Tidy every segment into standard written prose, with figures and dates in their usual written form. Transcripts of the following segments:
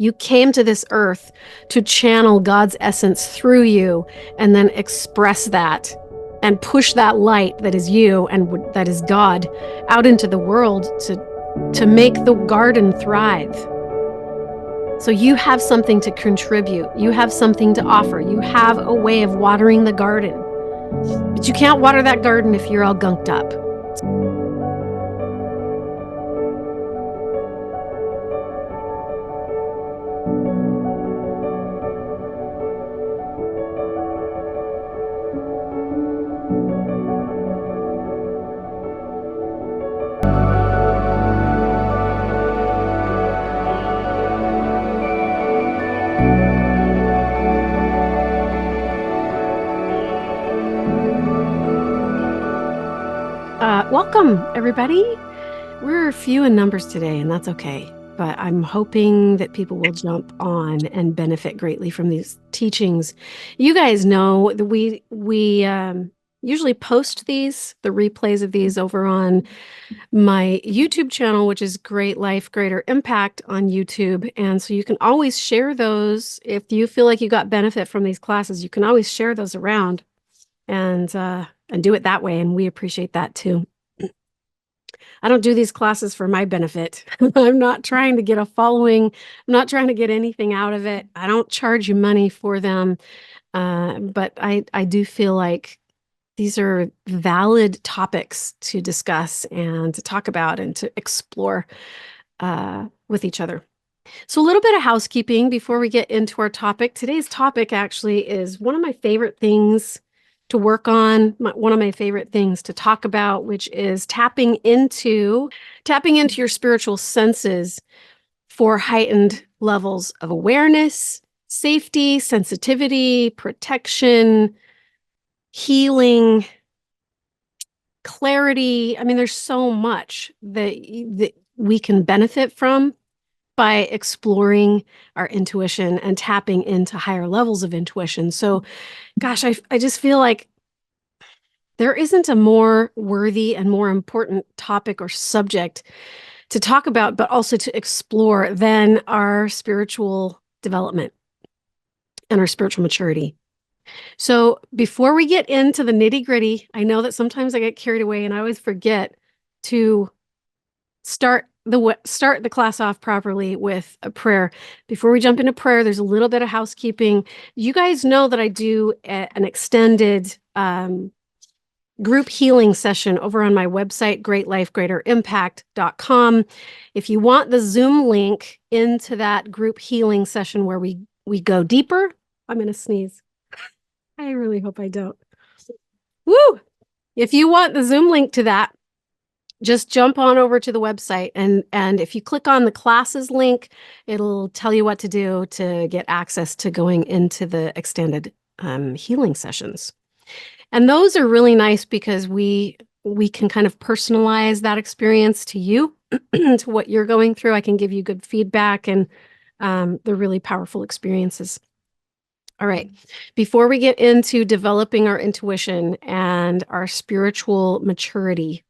You came to this earth to channel God's essence through you and then express that and push that light that is you and that is God out into the world to make the garden thrive. So you have something to contribute. You have something to offer. You have a way of watering the garden. But you can't water that garden if you're all gunked up. Welcome, everybody. We're few in numbers today, and that's okay. But I'm hoping that people will jump on and benefit greatly from these teachings. You guys know that we usually post the replays of these over on my YouTube channel, which is Great Life, Greater Impact on YouTube. And so you can always share those. If you feel like you got benefit from these classes, you can always share those around and do it that way. And we appreciate that too. I don't do these classes for my benefit. I'm not trying to get a following. I'm not trying to get anything out of it. I don't charge you money for them. But I do feel like these are valid topics to discuss and to talk about and to explore with each other. So a little bit of housekeeping before we get into our topic. Today's topic actually is one of my favorite things to work on, one of my favorite things to talk about, which is tapping into your spiritual senses for heightened levels of awareness, safety, sensitivity, protection, healing, clarity. I mean, there's so much that we can benefit from by exploring our intuition and tapping into higher levels of intuition. So, gosh, I just feel like there isn't a more worthy and more important topic or subject to talk about, but also to explore than our spiritual development and our spiritual maturity. So before we get into the nitty gritty, I know that sometimes I get carried away and I always forget to start the class off properly with a prayer. Before we jump into prayer, there's a little bit of housekeeping. You guys know that I do an extended group healing session over on my website, greatlifegreaterimpact.com. If you want the Zoom link into that group healing session where we go deeper, I'm going to sneeze. I really hope I don't. Woo! If you want the Zoom link to that, just jump on over to the website and if you click on the classes link, it'll tell you what to do to get access to going into the extended healing sessions. And those are really nice because we can kind of personalize that experience to you, to what you're going through. I can give you good feedback and they're really powerful experiences. All right. Before we get into developing our intuition and our spiritual maturity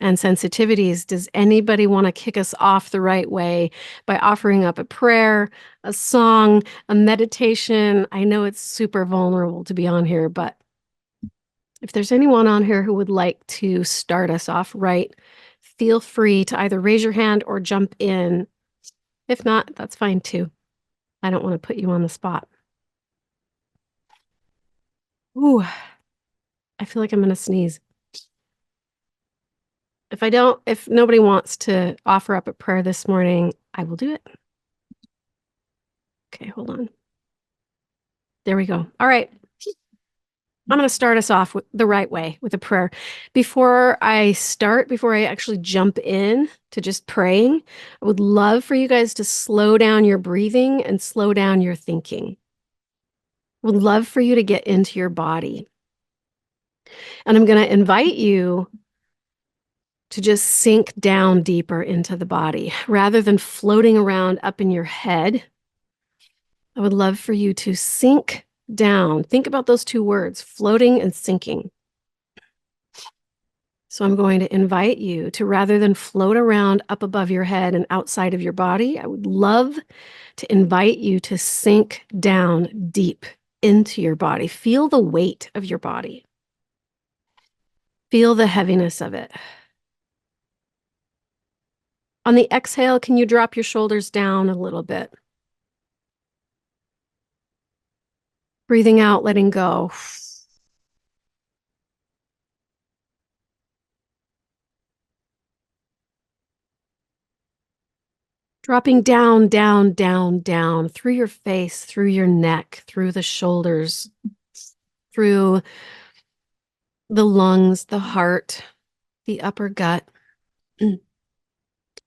and sensitivities, does anybody want to kick us off the right way by offering up a prayer, a song, a meditation? I know it's super vulnerable to be on here, but if there's anyone on here who would like to start us off right, feel free to either raise your hand or jump in. If not, that's fine too. I don't want to put you on the spot. Ooh, I feel like I'm going to sneeze. If nobody wants to offer up a prayer this morning, I will do it. Okay, hold on. There we go. All right. I'm going to start us off the right way with a prayer. Before I actually jump in to just praying, I would love for you guys to slow down your breathing and slow down your thinking. I would love for you to get into your body. And I'm going to invite you to just sink down deeper into the body rather than floating around up in your head. I would love for you to sink down. Think about those two words, floating and sinking. So I'm going to invite you to, rather than float around up above your head and outside of your body, I would love to invite you to sink down deep into your body. Feel the weight of your body. Feel the heaviness of it. On the exhale, can you drop your shoulders down a little bit? Breathing out, letting go. Dropping down, down, down, down through your face, through your neck, through the shoulders, through the lungs, the heart, the upper gut.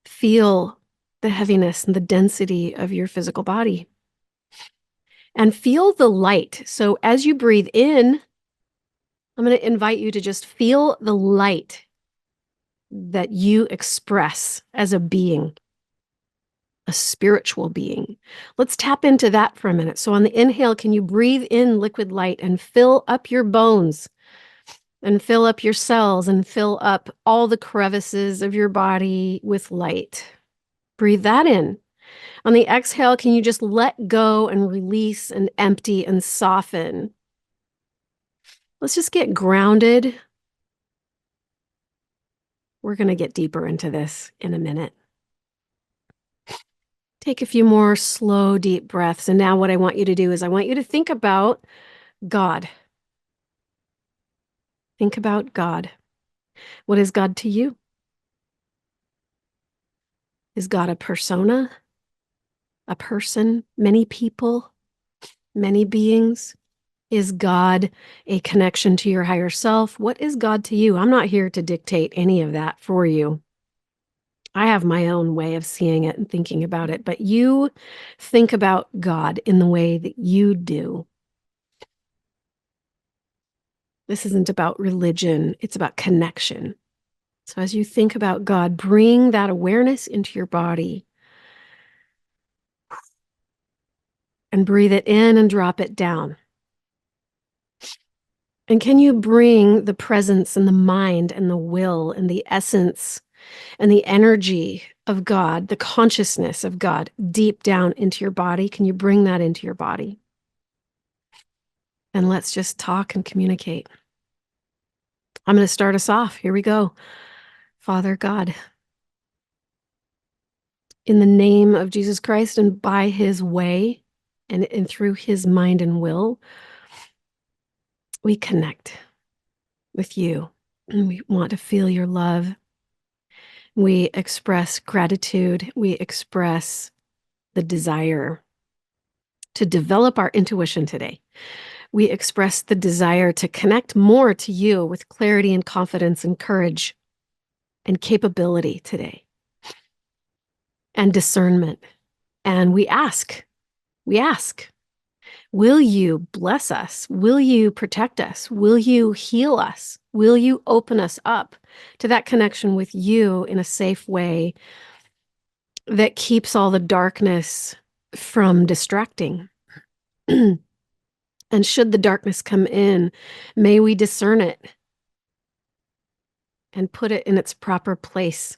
Feel the heaviness and the density of your physical body. And feel the light. So as you breathe in, I'm going to invite you to just feel the light that you express as a being, a spiritual being. Let's tap into that for a minute. So on the inhale, can you breathe in liquid light and fill up your bones and fill up your cells and fill up all the crevices of your body with light? Breathe that in. On the exhale, can you just let go and release and empty and soften? Let's just get grounded. We're going to get deeper into this in a minute. Take a few more slow, deep breaths. And now what I want you to do is I want you to think about God. Think about God. What is God to you? Is God a persona, a person, many people, many beings? Is God a connection to your higher self? What is God to you? I'm not here to dictate any of that for you. I have my own way of seeing it and thinking about it, but you think about God in the way that you do. This isn't about religion, it's about connection. So as you think about God, bring that awareness into your body and breathe it in and drop it down. And can you bring the presence and the mind and the will and the essence and the energy of God, the consciousness of God, deep down into your body? Can you bring that into your body? And let's just talk and communicate. I'm going to start us off. Here we go. Father God, in the name of Jesus Christ and by his way and through his mind and will, we connect with you. And we want to feel your love. We express gratitude. We express the desire to develop our intuition today. We express the desire to connect more to you with clarity and confidence and courage and capability today and discernment. And we ask, will you bless us? Will you protect us? Will you heal us? Will you open us up to that connection with you in a safe way that keeps all the darkness from distracting? And should the darkness come in, may we discern it and put it in its proper place.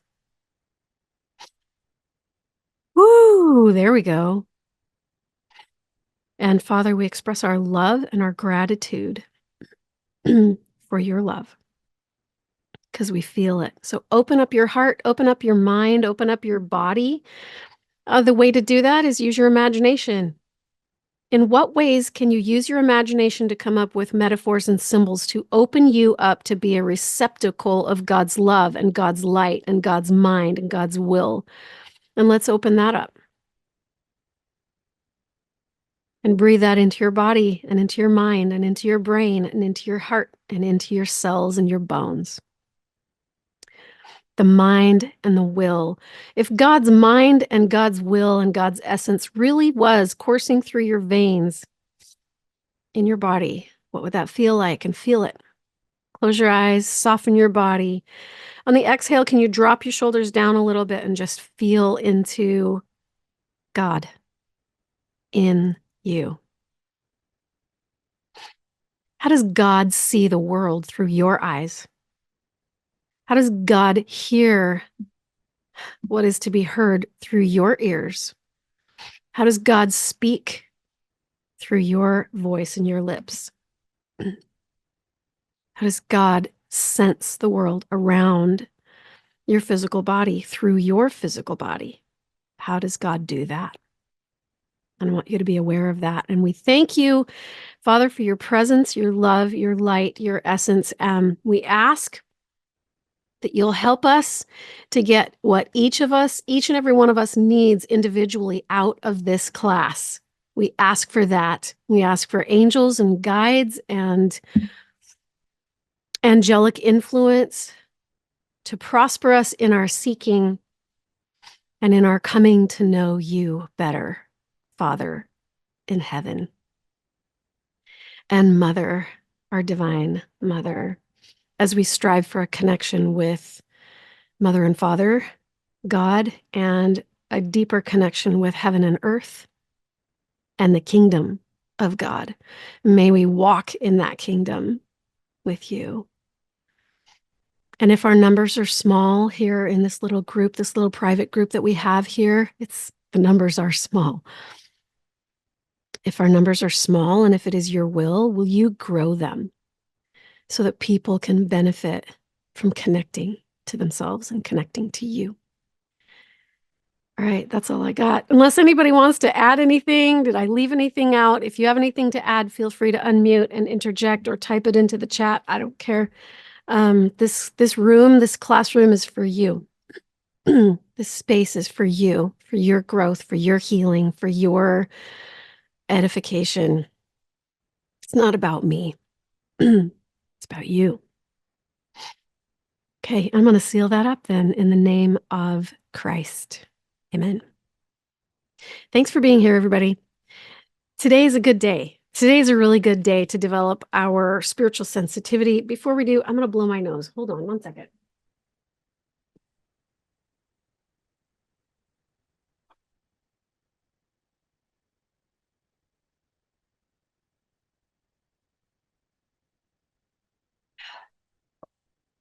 Woo, there we go. And Father, we express our love and our gratitude for your love because we feel it. So open up your heart, open up your mind, open up your body. The way to do that is use your imagination. In what ways can you use your imagination to come up with metaphors and symbols to open you up to be a receptacle of God's love and God's light and God's mind and God's will? And let's open that up. And breathe that into your body and into your mind and into your brain and into your heart and into your cells and your bones. The mind and the will. If God's mind and God's will and God's essence really was coursing through your veins in your body, what would that feel like? And feel it. Close your eyes, soften your body. On the exhale, can you drop your shoulders down a little bit and just feel into God in you? How does God see the world through your eyes? How does God hear what is to be heard through your ears? How does God speak through your voice and your lips? How does God sense the world around your physical body through your physical body? How does God do that? And I want you to be aware of that. And we thank you, Father, for your presence, your love, your light, your essence. We ask that you'll help us to get what each of us, each and every one of us needs individually out of this class. We ask for that. We ask for angels and guides and angelic influence to prosper us in our seeking and in our coming to know you better, Father in heaven, and Mother, our divine Mother, as we strive for a connection with Mother and Father, God, and a deeper connection with heaven and earth and the kingdom of God. May we walk in that kingdom with you. And if our numbers are small here in this little group, this little private group that we have here, the numbers are small. If our numbers are small and if it is your will you grow them so that people can benefit from connecting to themselves and connecting to you? All right, that's all I got. Unless anybody wants to add anything, did I leave anything out? If you have anything to add, feel free to unmute and interject or type it into the chat. I don't care. This classroom is for you. This space is for you, for your growth, for your healing, for your edification. It's not about me. It's about you. Okay, I'm going to seal that up then in the name of Christ. Amen. Thanks for being here, everybody. Today is a good day. Today is a really good day to develop our spiritual sensitivity. Before we do, I'm going to blow my nose. Hold on one second.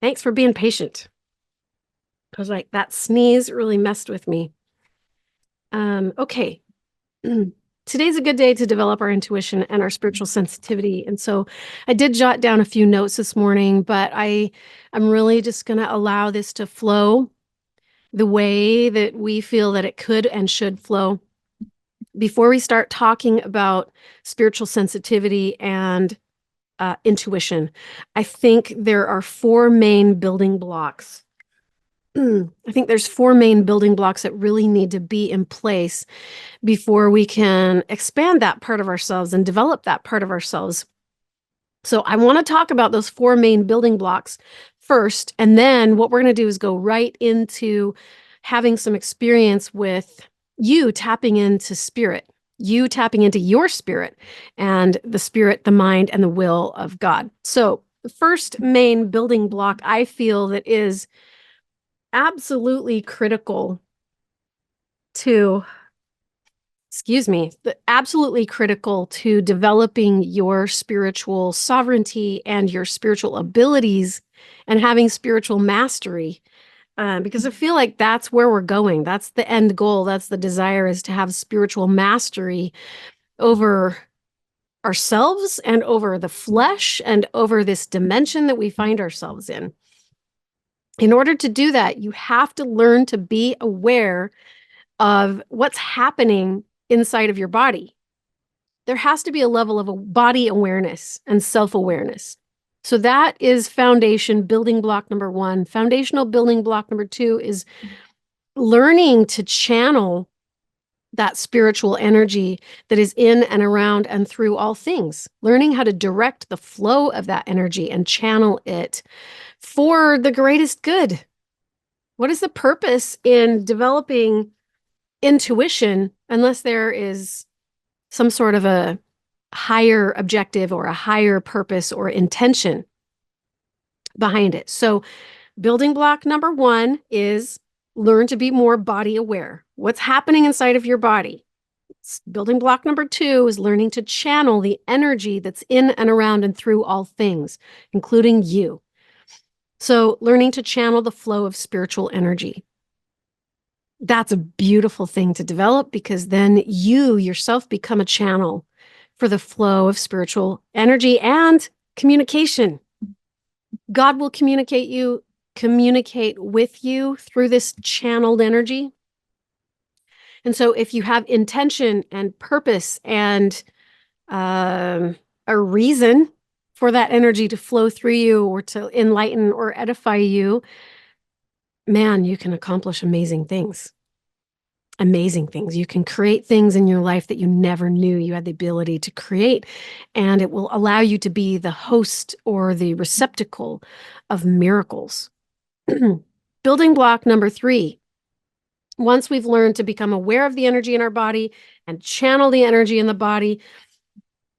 Thanks for being patient. Because that sneeze really messed with me. Okay. Today's a good day to develop our intuition and our spiritual sensitivity. And so I did jot down a few notes this morning, but I'm really just going to allow this to flow the way that we feel that it could and should flow. Before we start talking about spiritual sensitivity and intuition, I think there are four main building blocks. I think there's four main building blocks that really need to be in place before we can expand that part of ourselves and develop that part of ourselves. So I want to talk about those four main building blocks first, and then what we're going to do is go right into having some experience with you tapping into spirit, you tapping into your spirit and the spirit, the mind, and the will of God. So the first main building block I feel that is absolutely critical to absolutely critical to developing your spiritual sovereignty and your spiritual abilities and having spiritual mastery. Because I feel like that's where we're going. That's the end goal. That's the desire, is to have spiritual mastery over ourselves and over the flesh and over this dimension that we find ourselves in. In order to do that, you have to learn to be aware of what's happening inside of your body. There has to be a level of a body awareness and self-awareness. So that is foundation building block number one. Foundational building block number two is learning to channel that spiritual energy that is in and around and through all things. Learning how to direct the flow of that energy and channel it for the greatest good. What is the purpose in developing intuition unless there is some sort of a higher objective or a higher purpose or intention behind it? So building block number one is learn to be more body aware. What's happening inside of your body? Building block number two is learning to channel the energy that's in and around and through all things, including you. So learning to channel the flow of spiritual energy. That's a beautiful thing to develop, because then you yourself become a channel for the flow of spiritual energy and communication. God will communicate with you through this channeled energy. And so if you have intention and purpose and a reason for that energy to flow through you or to enlighten or edify you, man, you can accomplish amazing things. Amazing things. You can create things in your life that you never knew you had the ability to create. And it will allow you to be the host or the receptacle of miracles. Building block number 3. Once we've learned to become aware of the energy in our body and channel the energy in the body,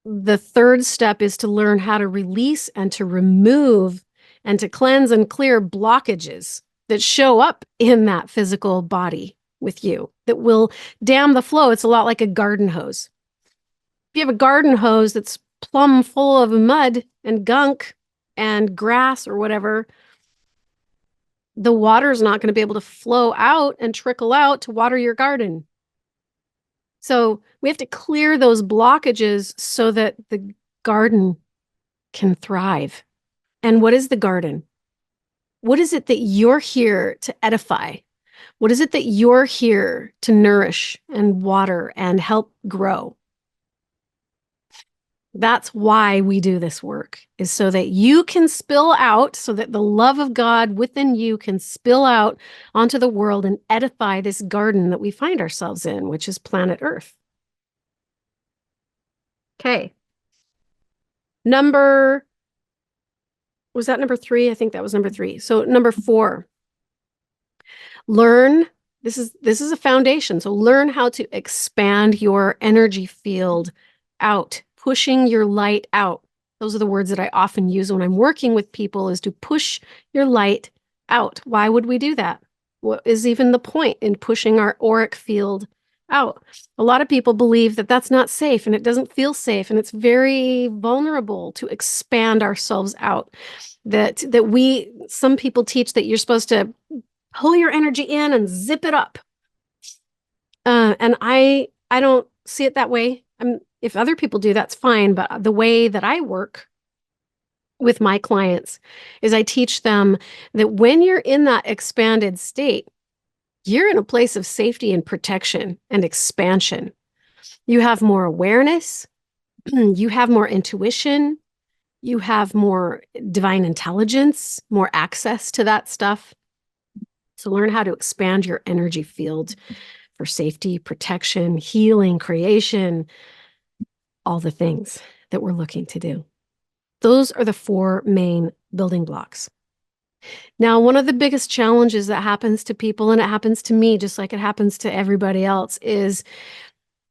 the third step is to learn how to release and to remove and to cleanse and clear blockages that show up in that physical body with you that will dam the flow. It's a lot like a garden hose. If you have a garden hose that's plumb full of mud and gunk and grass or whatever, the water is not going to be able to flow out and trickle out to water your garden. So we have to clear those blockages so that the garden can thrive. And what is the garden? What is it that you're here to edify? What is it that you're here to nourish and water and help grow? That's why we do this work, is so that you can spill out, so that the love of God within you can spill out onto the world and edify this garden that we find ourselves in, which is planet Earth. Okay. Was that number 3? I think that was number 3. So number 4, learn, this is a foundation. So learn how to expand your energy field out, pushing your light out. Those are the words that I often use when I'm working with people, is to push your light out. Why would we do that? What is even the point in pushing our auric field out? A lot of people believe that that's not safe and it doesn't feel safe and it's very vulnerable to expand ourselves out. Some people teach that you're supposed to pull your energy in and zip it up. And I don't see it that way. If other people do, that's fine. But the way that I work with my clients is I teach them that when you're in that expanded state, you're in a place of safety and protection and expansion. You have more awareness. You have more intuition. You have more divine intelligence, more access to that stuff. So learn how to expand your energy field for safety, protection, healing, creation, all the things that we're looking to do. Those are the 4 main building blocks. Now, one of the biggest challenges that happens to people, and it happens to me just like it happens to everybody else, is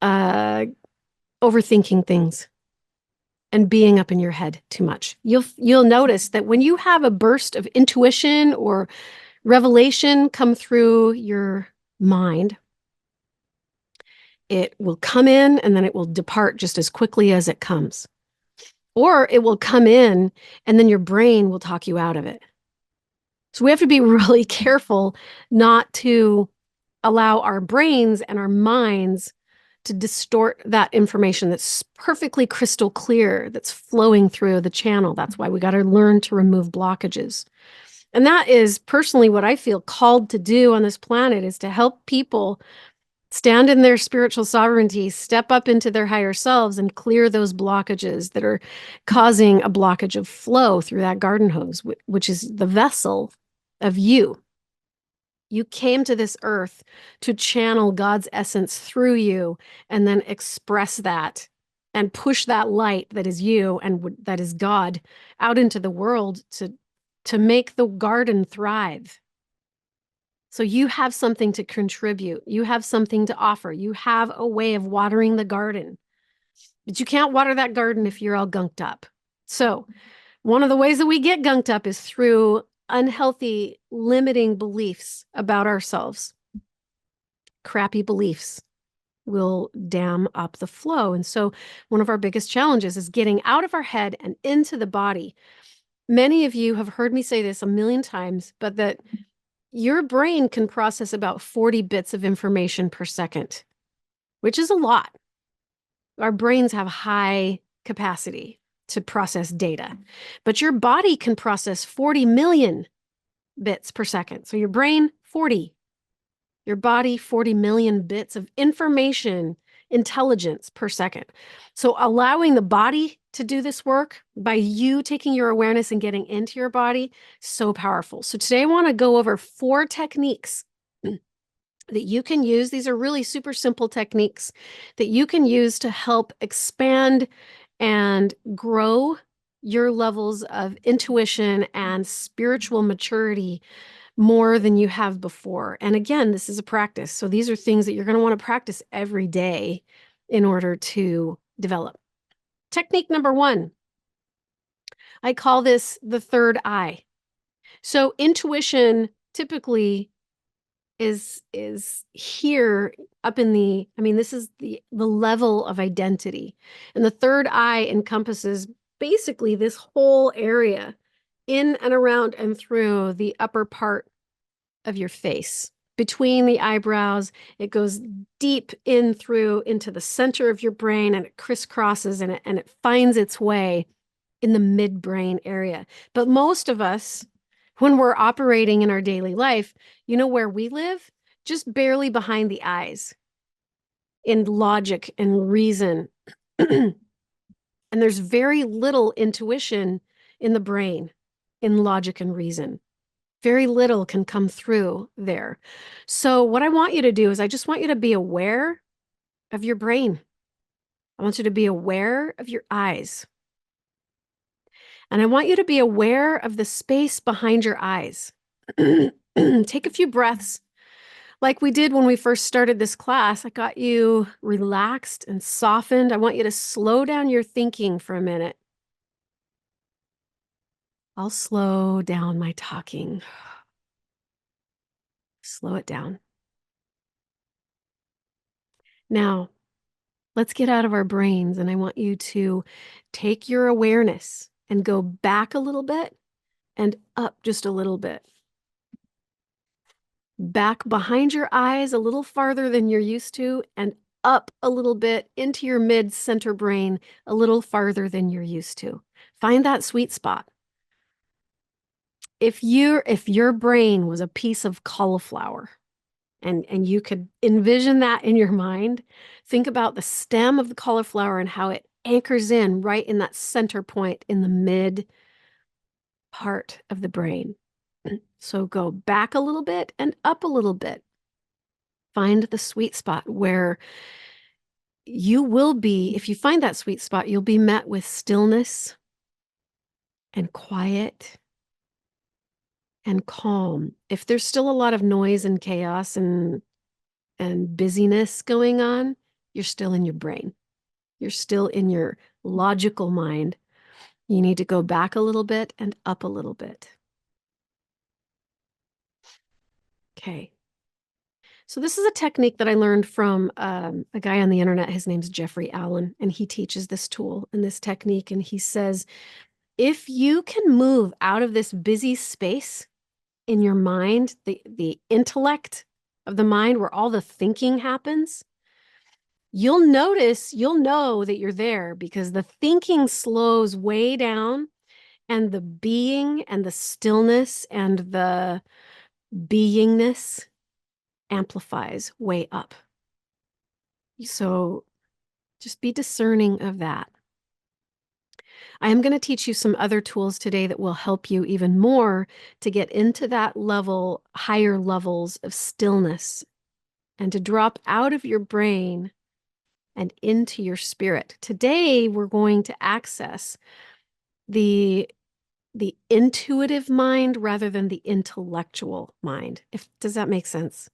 overthinking things and being up in your head too much. You'll notice that when you have a burst of intuition or revelation come through your mind, it will come in and then it will depart just as quickly as it comes. Or it will come in and then your brain will talk you out of it. So we have to be really careful not to allow our brains and our minds to distort that information that's perfectly crystal clear, that's flowing through the channel. That's why we got to learn to remove blockages. And that is personally what I feel called to do on this planet, is to help people stand in their spiritual sovereignty, step up into their higher selves, and clear those blockages that are causing a blockage of flow through that garden hose, which is the vessel of you. You came to this earth to channel God's essence through you and then express that and push that light that is you and that is God out into the world to make the garden thrive. So you have something to contribute. You have something to offer. You have a way of watering the garden. But you can't water that garden if you're all gunked up. So one of the ways that we get gunked up is through unhealthy, limiting beliefs about ourselves. Crappy beliefs will dam up the flow. And so one of our biggest challenges is getting out of our head and into the body, many of you have heard me say this a million times, but that your brain can process about 40 bits of information per second, which is a lot. Our brains have high capacity to process data, but your body can process 40 million bits per second. So your brain, 40, your body, 40 million bits of information, intelligence per second. So allowing the body to do this work by you taking your awareness and getting into your body, so powerful. So today I want to go over 4 techniques that you can use. These are really super simple techniques that you can use to help expand and grow your levels of intuition and spiritual maturity more than you have before. And again, this is a practice. So these are things that you're going to want to practice every day in order to develop. Technique number 1, I call this the third eye. So intuition typically is here up in the, I mean, this is the level of identity. And the third eye encompasses basically this whole area in and around and through the upper part of your face. Between the eyebrows, it goes deep in through into the center of your brain, and it crisscrosses and it finds its way in the midbrain area. But most of us, when we're operating in our daily life, you know where we live? Just barely behind the eyes in logic and reason. And there's very little intuition in the brain in logic and reason. Very little can come through there. So what I want you to do is I just want you to be aware of your brain. I want you to be aware of your eyes. And I want you to be aware of the space behind your eyes. Take a few breaths. Like we did when we first started this class, I got you relaxed and softened. I want you to slow down your thinking for a minute. I'll slow down my talking. Slow it down. Now, let's get out of our brains, and I want you to take your awareness and go back a little bit and up just a little bit. Back behind your eyes a little farther than you're used to, and up a little bit into your mid-center brain a little farther than you're used to. Find that sweet spot. If your brain was a piece of cauliflower, and you could envision that in your mind, think about the stem of the cauliflower and how it anchors in right in that center point in the mid part of the brain. So go back a little bit and up a little bit. Find the sweet spot where you will be, if you find that sweet spot, you'll be met with stillness and quiet and calm. If there's still a lot of noise and chaos and busyness going on, you're still in your brain. You're still in your logical mind. You need to go back a little bit and up a little bit. Okay. So this is a technique that I learned from a guy on the internet. His name's Jeffrey Allen, and he teaches this tool and this technique. And he says, if you can move out of this busy space in your mind, the intellect of the mind where all the thinking happens, you'll know that you're there, because the thinking slows way down and the being and the stillness and the beingness amplifies way up. So just be discerning of that. I am going to teach you some other tools today that will help you even more to get into that level, higher levels of stillness, and to drop out of your brain and into your spirit. Today, we're going to access the intuitive mind rather than the intellectual mind. Does that make sense?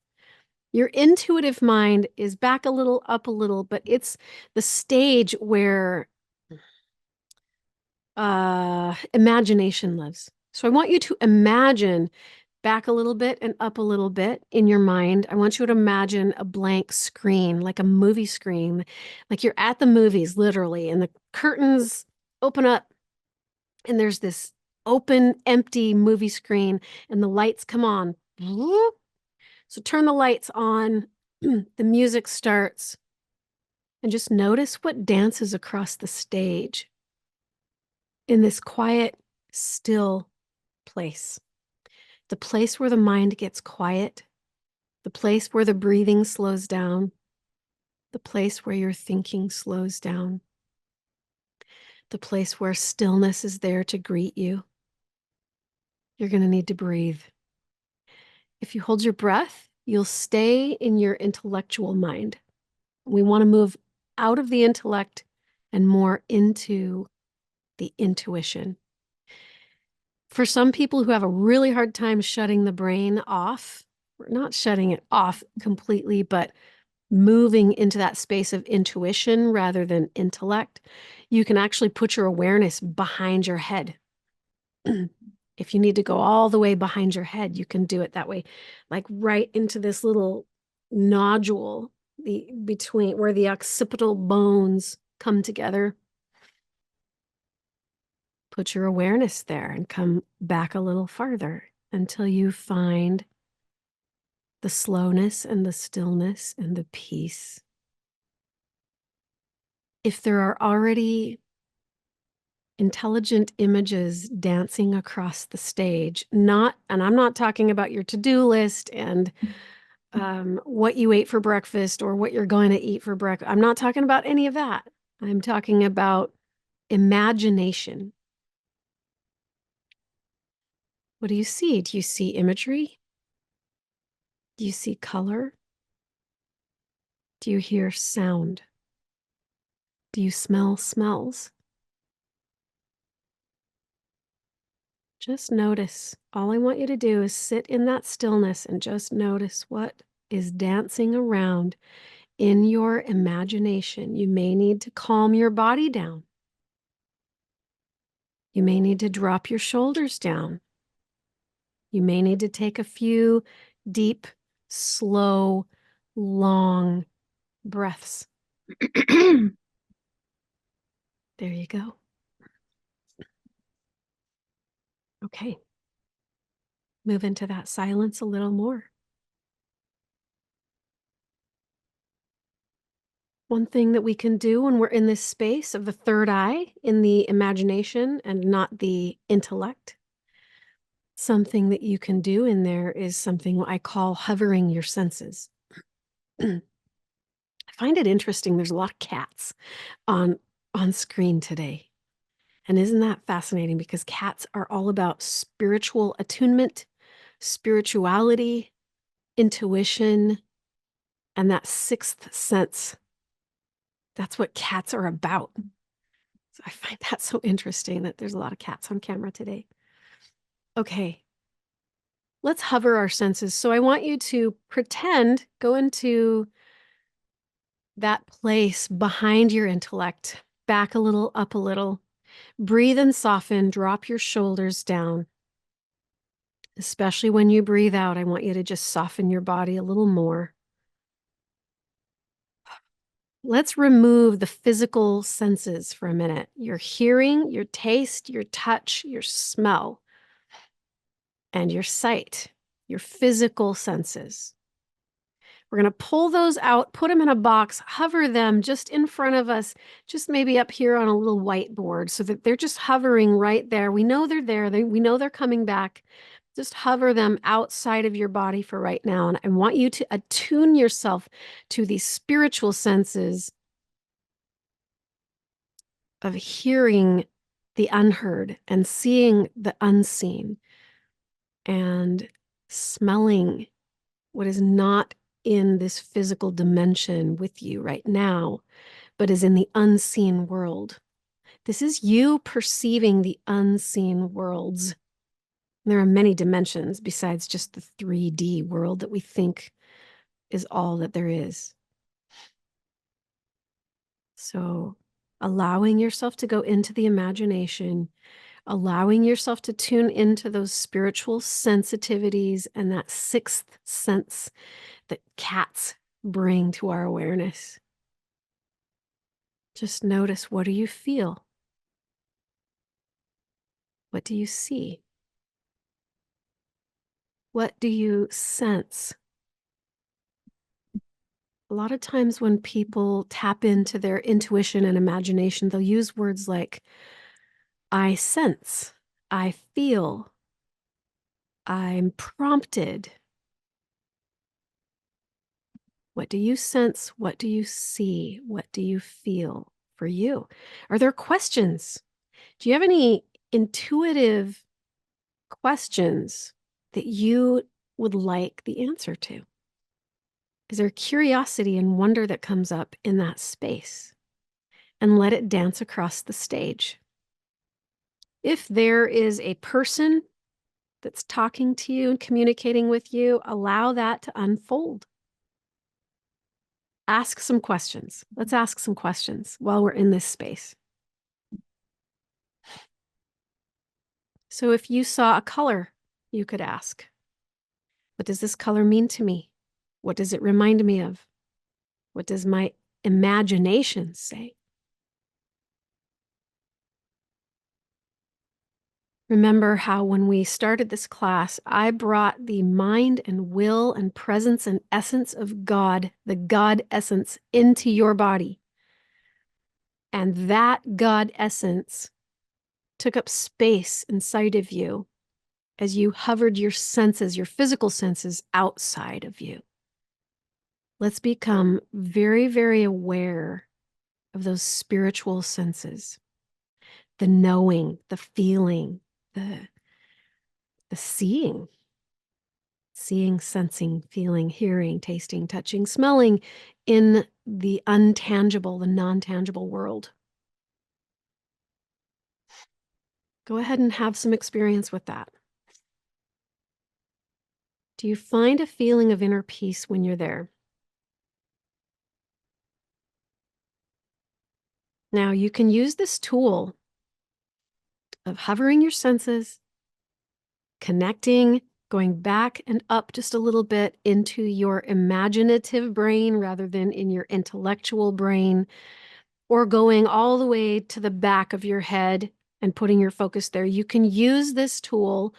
Your intuitive mind is back a little, up a little, but it's the stage where imagination lives. So I want you to imagine back a little bit and up a little bit in your mind. I want you to imagine a blank screen, like a movie screen, like you're at the movies, literally, and the curtains open up and there's this open, empty movie screen and the lights come on. So turn the lights on, the music starts, and just notice what dances across the stage in this quiet, still place. The place where the mind gets quiet, the place where the breathing slows down, the place where your thinking slows down, the place where stillness is there to greet you. You're going to need to breathe. If you hold your breath, you'll stay in your intellectual mind. We want to move out of the intellect and more into the intuition. For some people who have a really hard time shutting the brain off, we're not shutting it off completely, but moving into that space of intuition rather than intellect, you can actually put your awareness behind your head. If you need to go all the way behind your head, you can do it that way, like right into this little nodule between where the occipital bones come together. Put your awareness there and come back a little farther until you find the slowness and the stillness and the peace. If there are already intelligent images dancing across the stage, and I'm not talking about your to-do list and what you ate for breakfast or what you're going to eat for breakfast. I'm not talking about any of that. I'm talking about imagination. What do you see? Do you see imagery? Do you see color? Do you hear sound? Do you smell smells? Just notice. All I want you to do is sit in that stillness and just notice what is dancing around in your imagination. You may need to calm your body down. You may need to drop your shoulders down. You may need to take a few deep, slow, long breaths. There you go. Okay. Move into that silence a little more. One thing that we can do when we're in this space of the third eye, in the imagination and not the intellect, something that you can do in there is something I call hovering your senses. I find it interesting. There's a lot of cats on screen today. And isn't that fascinating? Because cats are all about spiritual attunement, spirituality, intuition, and that sixth sense. That's what cats are about. So I find that so interesting that there's a lot of cats on camera today. Okay, let's hover our senses. So I want you to pretend, go into that place behind your intellect, back a little, up a little. Breathe and soften, drop your shoulders down. Especially when you breathe out, I want you to just soften your body a little more. Let's remove the physical senses for a minute. Your hearing, your taste, your touch, your smell, and your sight, your physical senses. We're going to pull those out, put them in a box, hover them just in front of us, just maybe up here on a little whiteboard so that they're just hovering right there. We know they're there. We know they're coming back. Just hover them outside of your body for right now. And I want you to attune yourself to these spiritual senses of hearing the unheard and seeing the unseen and smelling what is not in this physical dimension with you right now, but is in the unseen world. This is you perceiving the unseen worlds. There are many dimensions besides just the 3D world that we think is all that there is. So allowing yourself to go into the imagination, allowing yourself to tune into those spiritual sensitivities and that sixth sense that cats bring to our awareness. Just notice, what do you feel? What do you see? What do you sense? A lot of times when people tap into their intuition and imagination, they'll use words like, I sense, I feel, I'm prompted. What do you sense? What do you see? What do you feel for you? Are there questions? Do you have any intuitive questions that you would like the answer to? Is there curiosity and wonder that comes up in that space? And let it dance across the stage. If there is a person that's talking to you and communicating with you, allow that to unfold. Ask some questions. Let's ask some questions while we're in this space. So if you saw a color, you could ask, what does this color mean to me? What does it remind me of? What does my imagination say? Remember how when we started this class, I brought the mind and will and presence and essence of God, the God essence, into your body. And that God essence took up space inside of you as you hovered your senses, your physical senses, outside of you. Let's become very, very aware of those spiritual senses, the knowing, the feeling, the seeing, sensing, feeling, hearing, tasting, touching, smelling in the untangible, the non-tangible world. Go ahead and have some experience with that. Do you find a feeling of inner peace when you're there? Now, you can use this tool of hovering your senses, connecting, going back and up just a little bit into your imaginative brain rather than in your intellectual brain, or going all the way to the back of your head and putting your focus there. You can use this tool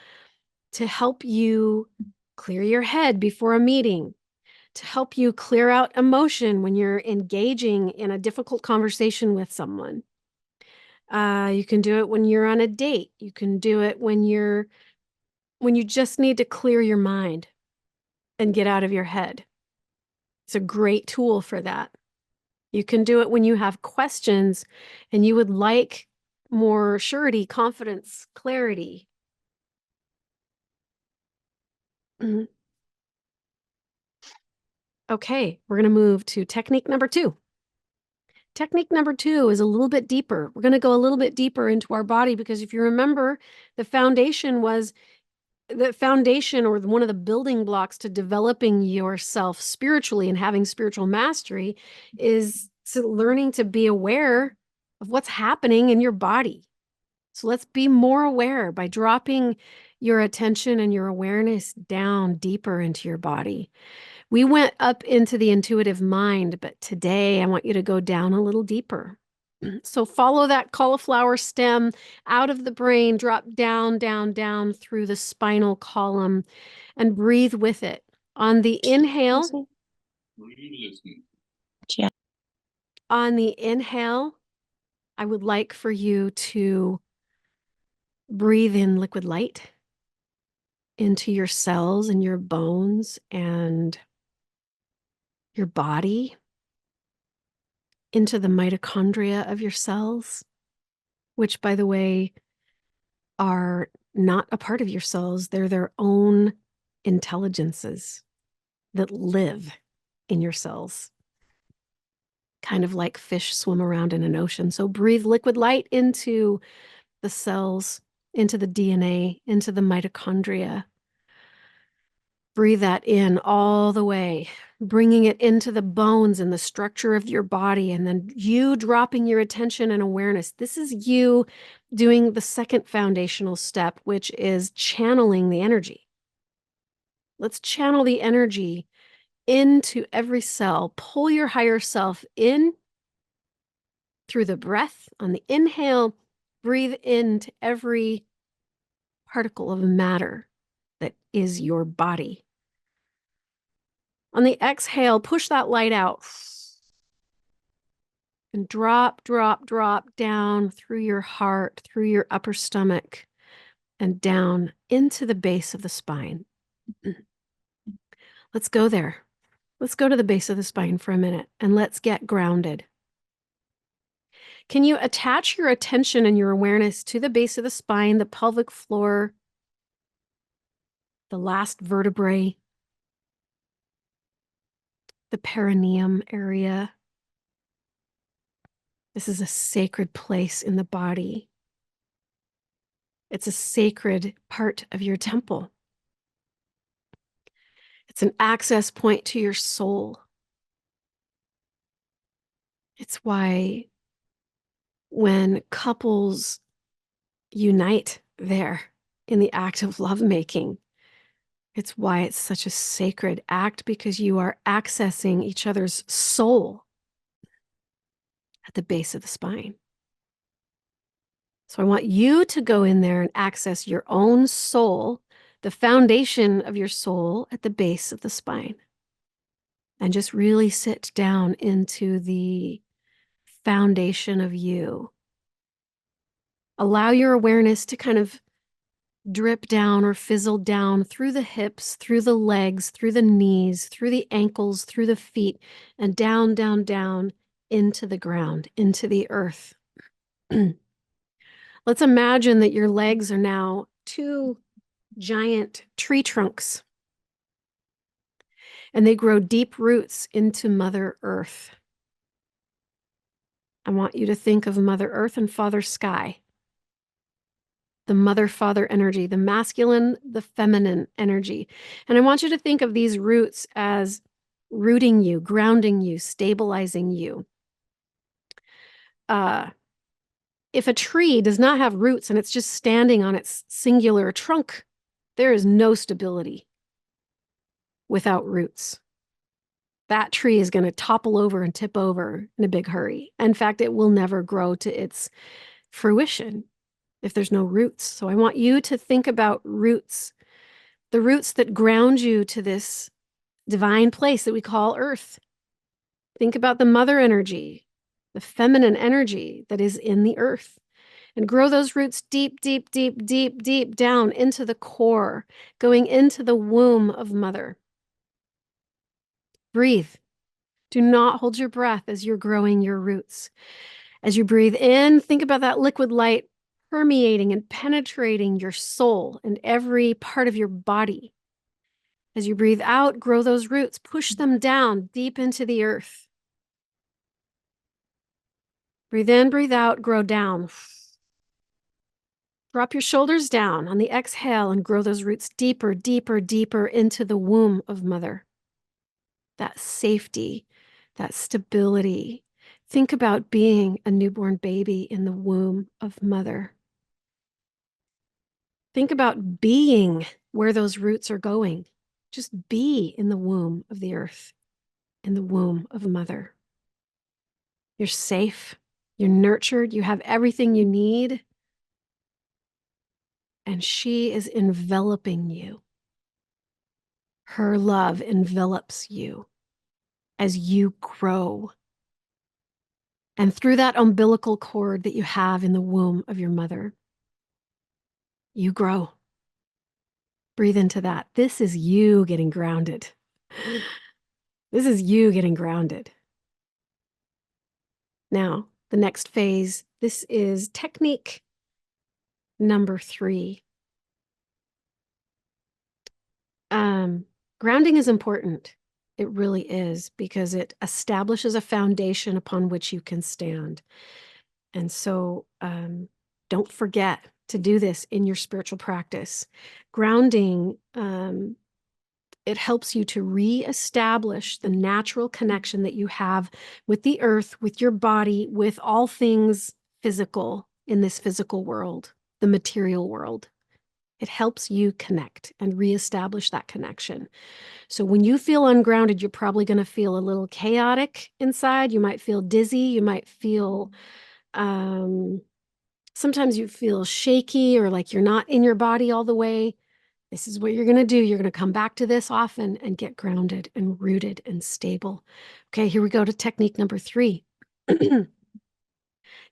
to help you clear your head before a meeting, to help you clear out emotion when you're engaging in a difficult conversation with someone. You can do it when you're on a date. You can do it when you just need to clear your mind and get out of your head. It's a great tool for that. You can do it when you have questions and you would like more surety, confidence, clarity. Mhm. Okay, we're going to move to technique number 2. Technique number 2 is a little bit deeper. We're going to go a little bit deeper into our body because if you remember, the foundation or one of the building blocks to developing yourself spiritually and having spiritual mastery is learning to be aware of what's happening in your body. So let's be more aware by dropping your attention and your awareness down deeper into your body. We went up into the intuitive mind, but today I want you to go down a little deeper. So follow that cauliflower stem out of the brain, drop down, down, down through the spinal column and breathe with it. On the inhale, on the inhale, I would like for you to breathe in liquid light into your cells and your bones and your body, into the mitochondria of your cells, which, by the way, are not a part of your cells. They're their own intelligences that live in your cells, kind of like fish swim around in an ocean. So breathe liquid light into the cells, into the DNA, into the mitochondria. Breathe that in all the way, bringing it into the bones and the structure of your body, and then you dropping your attention and awareness. This is you doing the second foundational step, which is channeling the energy. Let's channel the energy into every cell. Pull your higher self in through the breath. On the inhale, breathe into every particle of matter that is your body. On the exhale, push that light out and drop, drop, drop down through your heart, through your upper stomach, and down into the base of the spine. Let's go there. Let's go to the base of the spine for a minute and let's get grounded. Can you attach your attention and your awareness to the base of the spine, the pelvic floor, the last vertebrae, the perineum area? This is a sacred place in the body. It's a sacred part of your temple. It's an access point to your soul. It's why when couples unite there in the act of lovemaking, it's why it's such a sacred act, because you are accessing each other's soul at the base of the spine. So I want you to go in there and access your own soul, the foundation of your soul at the base of the spine. And just really sit down into the foundation of you. Allow your awareness to kind of drip down or fizzle down through the hips, through the legs, through the knees, through the ankles, through the feet, and down, down, down into the ground, into the earth. Let's imagine that your legs are now two giant tree trunks, and they grow deep roots into Mother Earth. I want you to think of Mother Earth and Father Sky, the mother-father energy, the masculine, the feminine energy. And I want you to think of these roots as rooting you, grounding you, stabilizing you. If a tree does not have roots and it's just standing on its singular trunk, there is no stability without roots. That tree is going to topple over and tip over in a big hurry. In fact, it will never grow to its fruition if there's no roots. So I want you to think about roots, the roots that ground you to this divine place that we call Earth. Think about the mother energy, the feminine energy that is in the earth, and grow those roots deep, deep, deep, deep, deep down into the core, going into the womb of Mother. Breathe. Do not hold your breath as you're growing your roots. As you breathe in, think about that liquid light permeating and penetrating your soul and every part of your body. As you breathe out, grow those roots, push them down deep into the earth. Breathe in, breathe out, grow down. Drop your shoulders down on the exhale and grow those roots deeper, deeper, deeper into the womb of Mother. That safety, that stability. Think about being a newborn baby in the womb of Mother. Think about being where those roots are going. Just be in the womb of the earth, in the womb of Mother. You're safe, you're nurtured, you have everything you need, and she is enveloping you. Her love envelops you as you grow. And through that umbilical cord that you have in the womb of your mother, you grow. Breathe into that. This is you getting grounded. This is you getting grounded. Now, the next phase, this is technique number 3. Grounding is important. It really is, because it establishes a foundation upon which you can stand. And so don't forget to do this in your spiritual practice. Grounding, it helps you to reestablish the natural connection that you have with the earth, with your body, with all things physical in this physical world, the material world. It helps you connect and reestablish that connection. So when you feel ungrounded, you're probably going to feel a little chaotic inside. You might feel dizzy. You might feel Sometimes you feel shaky or like you're not in your body all the way. This is what you're going to do. You're going to come back to this often and get grounded and rooted and stable. Okay, here we go to technique number 3.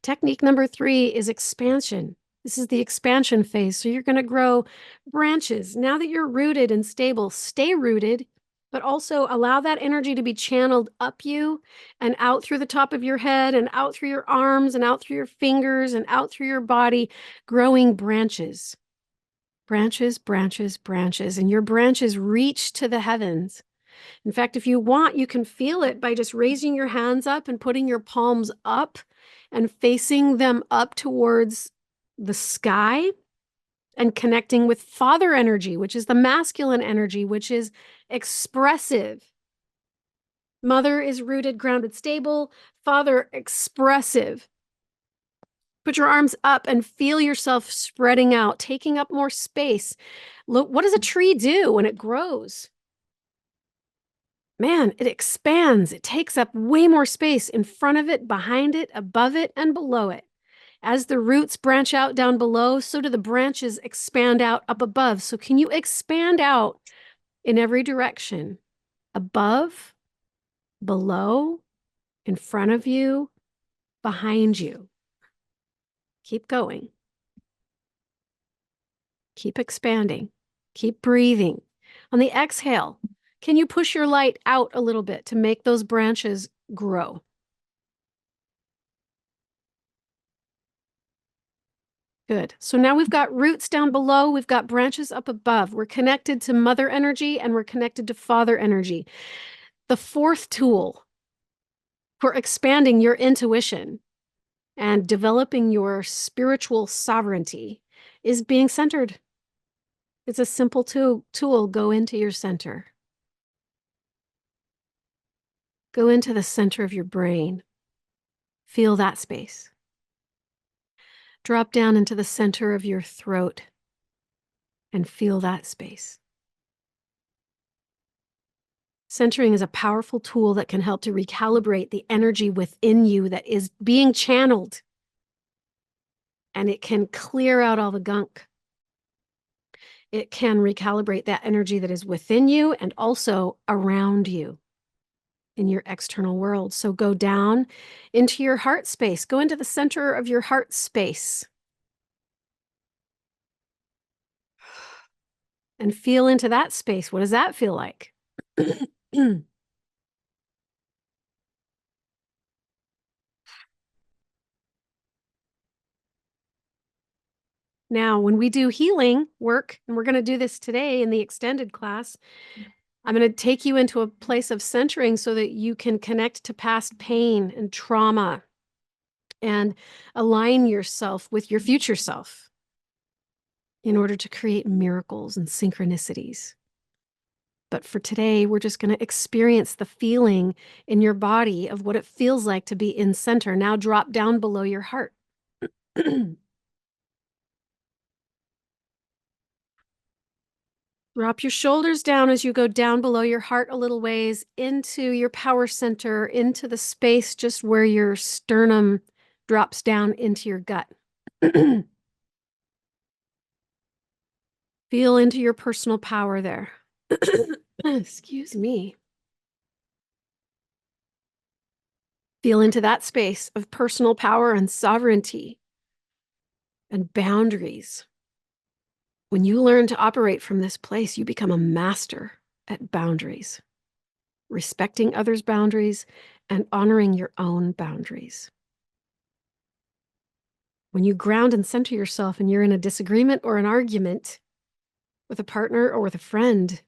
Technique number 3 is expansion. This is the expansion phase. So you're going to grow branches. Now that you're rooted and stable, stay rooted, but also allow that energy to be channeled up you and out through the top of your head and out through your arms and out through your fingers and out through your body, growing branches. Branches, branches, branches, and your branches reach to the heavens. In fact, if you want, you can feel it by just raising your hands up and putting your palms up and facing them up towards the sky and connecting with father energy, which is the masculine energy, which is expressive. Mother is rooted, grounded, stable. Father, expressive. Put your arms up and feel yourself spreading out, taking up more space. Look, what does a tree do when it grows? Man, it expands. It takes up way more space in front of it, behind it, above it, and below it. As the roots branch out down below, so do the branches expand out up above. So can you expand out in every direction? Above, below, in front of you, behind you. Keep going. Keep expanding. Keep breathing. On the exhale, can you push your light out a little bit to make those branches grow? Good. So now we've got roots down below, we've got branches up above. We're connected to mother energy and we're connected to father energy. The fourth tool for expanding your intuition and developing your spiritual sovereignty is being centered. It's a simple tool. Go into your center. Go into the center of your brain. Feel that space. Drop down into the center of your throat and feel that space. Centering is a powerful tool that can help to recalibrate the energy within you that is being channeled. And it can clear out all the gunk. It can recalibrate that energy that is within you and also around you in your external world. So go down into your heart space. Go into the center of your heart space. And feel into that space. What does that feel like? Now, when we do healing work, and we're going to do this today in the extended class, I'm going to take you into a place of centering so that you can connect to past pain and trauma and align yourself with your future self in order to create miracles and synchronicities. But for today, we're just going to experience the feeling in your body of what it feels like to be in center. Now drop down below your heart. Drop your shoulders down as you go down below your heart a little ways into your power center, into the space just where your sternum drops down into your gut. Feel into your personal power there. Excuse me. Feel into that space of personal power and sovereignty and boundaries. When you learn to operate from this place, you become a master at boundaries, respecting others' boundaries and honoring your own boundaries. When you ground and center yourself and you're in a disagreement or an argument with a partner or with a friend,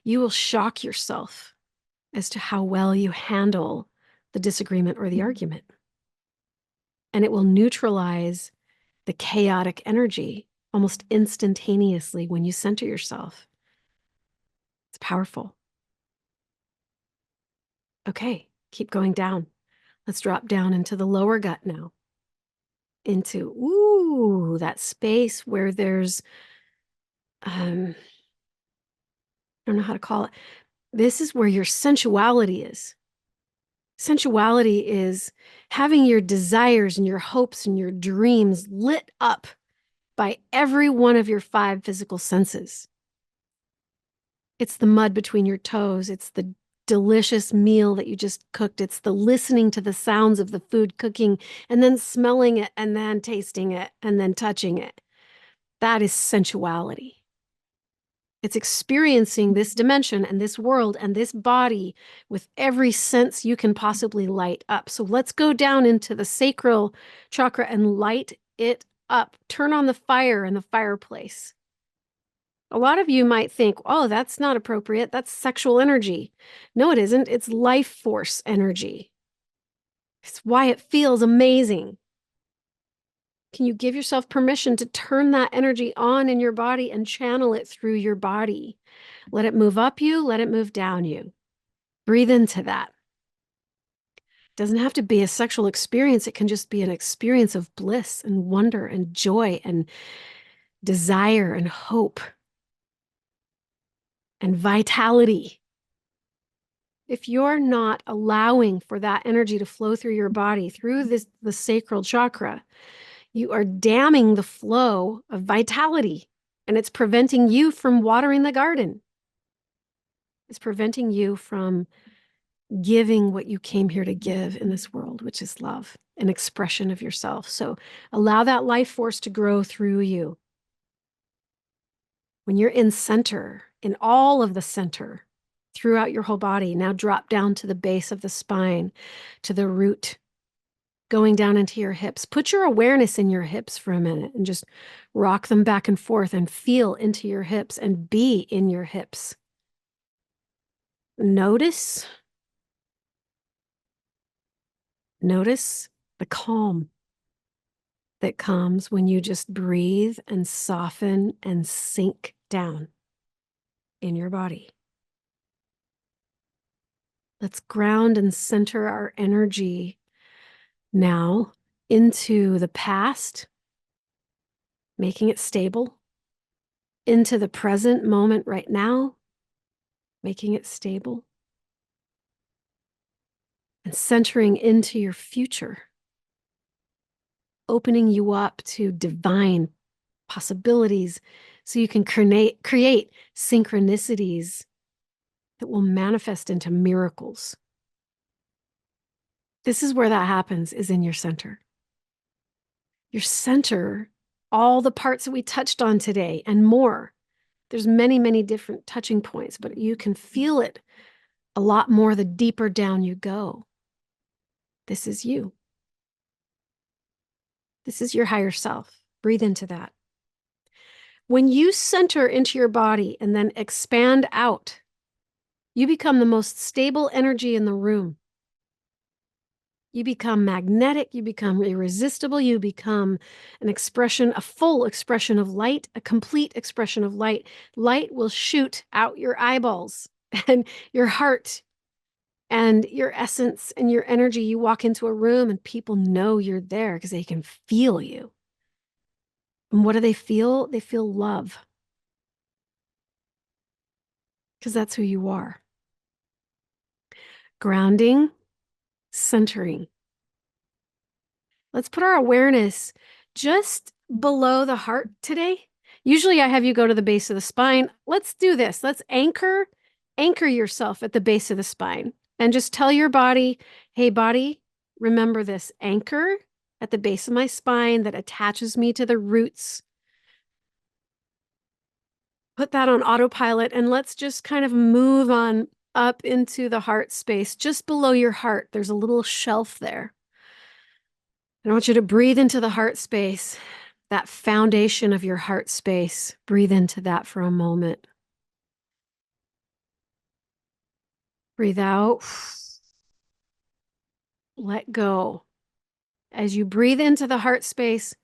you will shock yourself as to how well you handle the disagreement or the argument. And it will neutralize the chaotic energy almost instantaneously when you center yourself. It's powerful. Okay, keep going down. Let's drop down into the lower gut now. Into, that space where there's, I don't know how to call it. This is where your sensuality is. Sensuality is having your desires and your hopes and your dreams lit up by every one of your five physical senses. It's the mud between your toes. It's the delicious meal that you just cooked. It's the listening to the sounds of the food cooking and then smelling it and then tasting it and then touching it. That is sensuality. It's experiencing this dimension and this world and this body with every sense you can possibly light up. So let's go down into the sacral chakra and light it up. Turn on the fire in the fireplace. A lot of you might think, oh, that's not appropriate. That's sexual energy. No, it isn't. It's life force energy. It's why it feels amazing. Can you give yourself permission to turn that energy on in your body and channel it through your body? Let it move up you, let it move down you. Breathe into that. It doesn't have to be a sexual experience. It can just be an experience of bliss and wonder and joy and desire and hope and vitality. If you're not allowing for that energy to flow through your body, through the sacral chakra, you are damming the flow of vitality, and it's preventing you from watering the garden. It's preventing you from giving what you came here to give in this world, which is love, an expression of yourself. So allow that life force to grow through you. When you're in center, in all of the center, throughout your whole body, now drop down to the base of the spine, to the root, going down into your hips. Put your awareness in your hips for a minute and just rock them back and forth and feel into your hips and be in your hips. Notice the calm that comes when you just breathe and soften and sink down in your body. Let's ground and center our energy now into the past, making it stable, into the present moment right now, making it stable, and centering into your future, opening you up to divine possibilities so you can create synchronicities that will manifest into miracles. This is where that happens, is in your center. Your center, all the parts that we touched on today and more. There's many, many different touching points, but you can feel it a lot more the deeper down you go. This is you. This is your higher self. Breathe into that. When you center into your body and then expand out, you become the most stable energy in the room. You become magnetic, you become irresistible, you become an expression, a full expression of light, a complete expression of light. Light will shoot out your eyeballs and your heart and your essence and your energy. You walk into a room and people know you're there because they can feel you. And what do they feel? They feel love. Because that's who you are. Grounding, centering. Let's put our awareness just below the heart today. Usually I have you go to the base of the spine. Let's do this. Let's anchor yourself at the base of the spine and just tell your body, hey, body, remember this anchor at the base of my spine that attaches me to the roots. Put that on autopilot and let's just kind of move on up into the heart space. Just below your heart, there's a little shelf there. I want you to breathe into the heart space, that foundation of your heart space. Breathe into that for a moment. Breathe out. Let go. As you breathe into the heart space,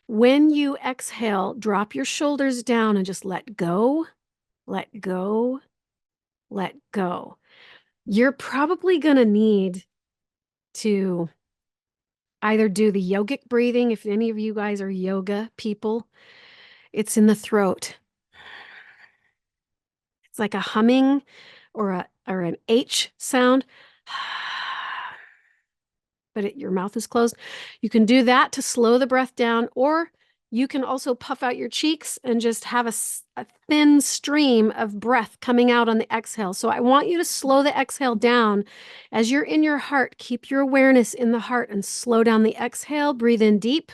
when you exhale, drop your shoulders down and just let go, let go, let go. You're probably going to need to either do the yogic breathing. If any of you guys are yoga people, it's in the throat. It's like a humming or an H sound. but your mouth is closed. You can do that to slow the breath down, or you can also puff out your cheeks and just have a thin stream of breath coming out on the exhale. So I want you to slow the exhale down. As you're in your heart, keep your awareness in the heart and slow down the exhale. Breathe in deep.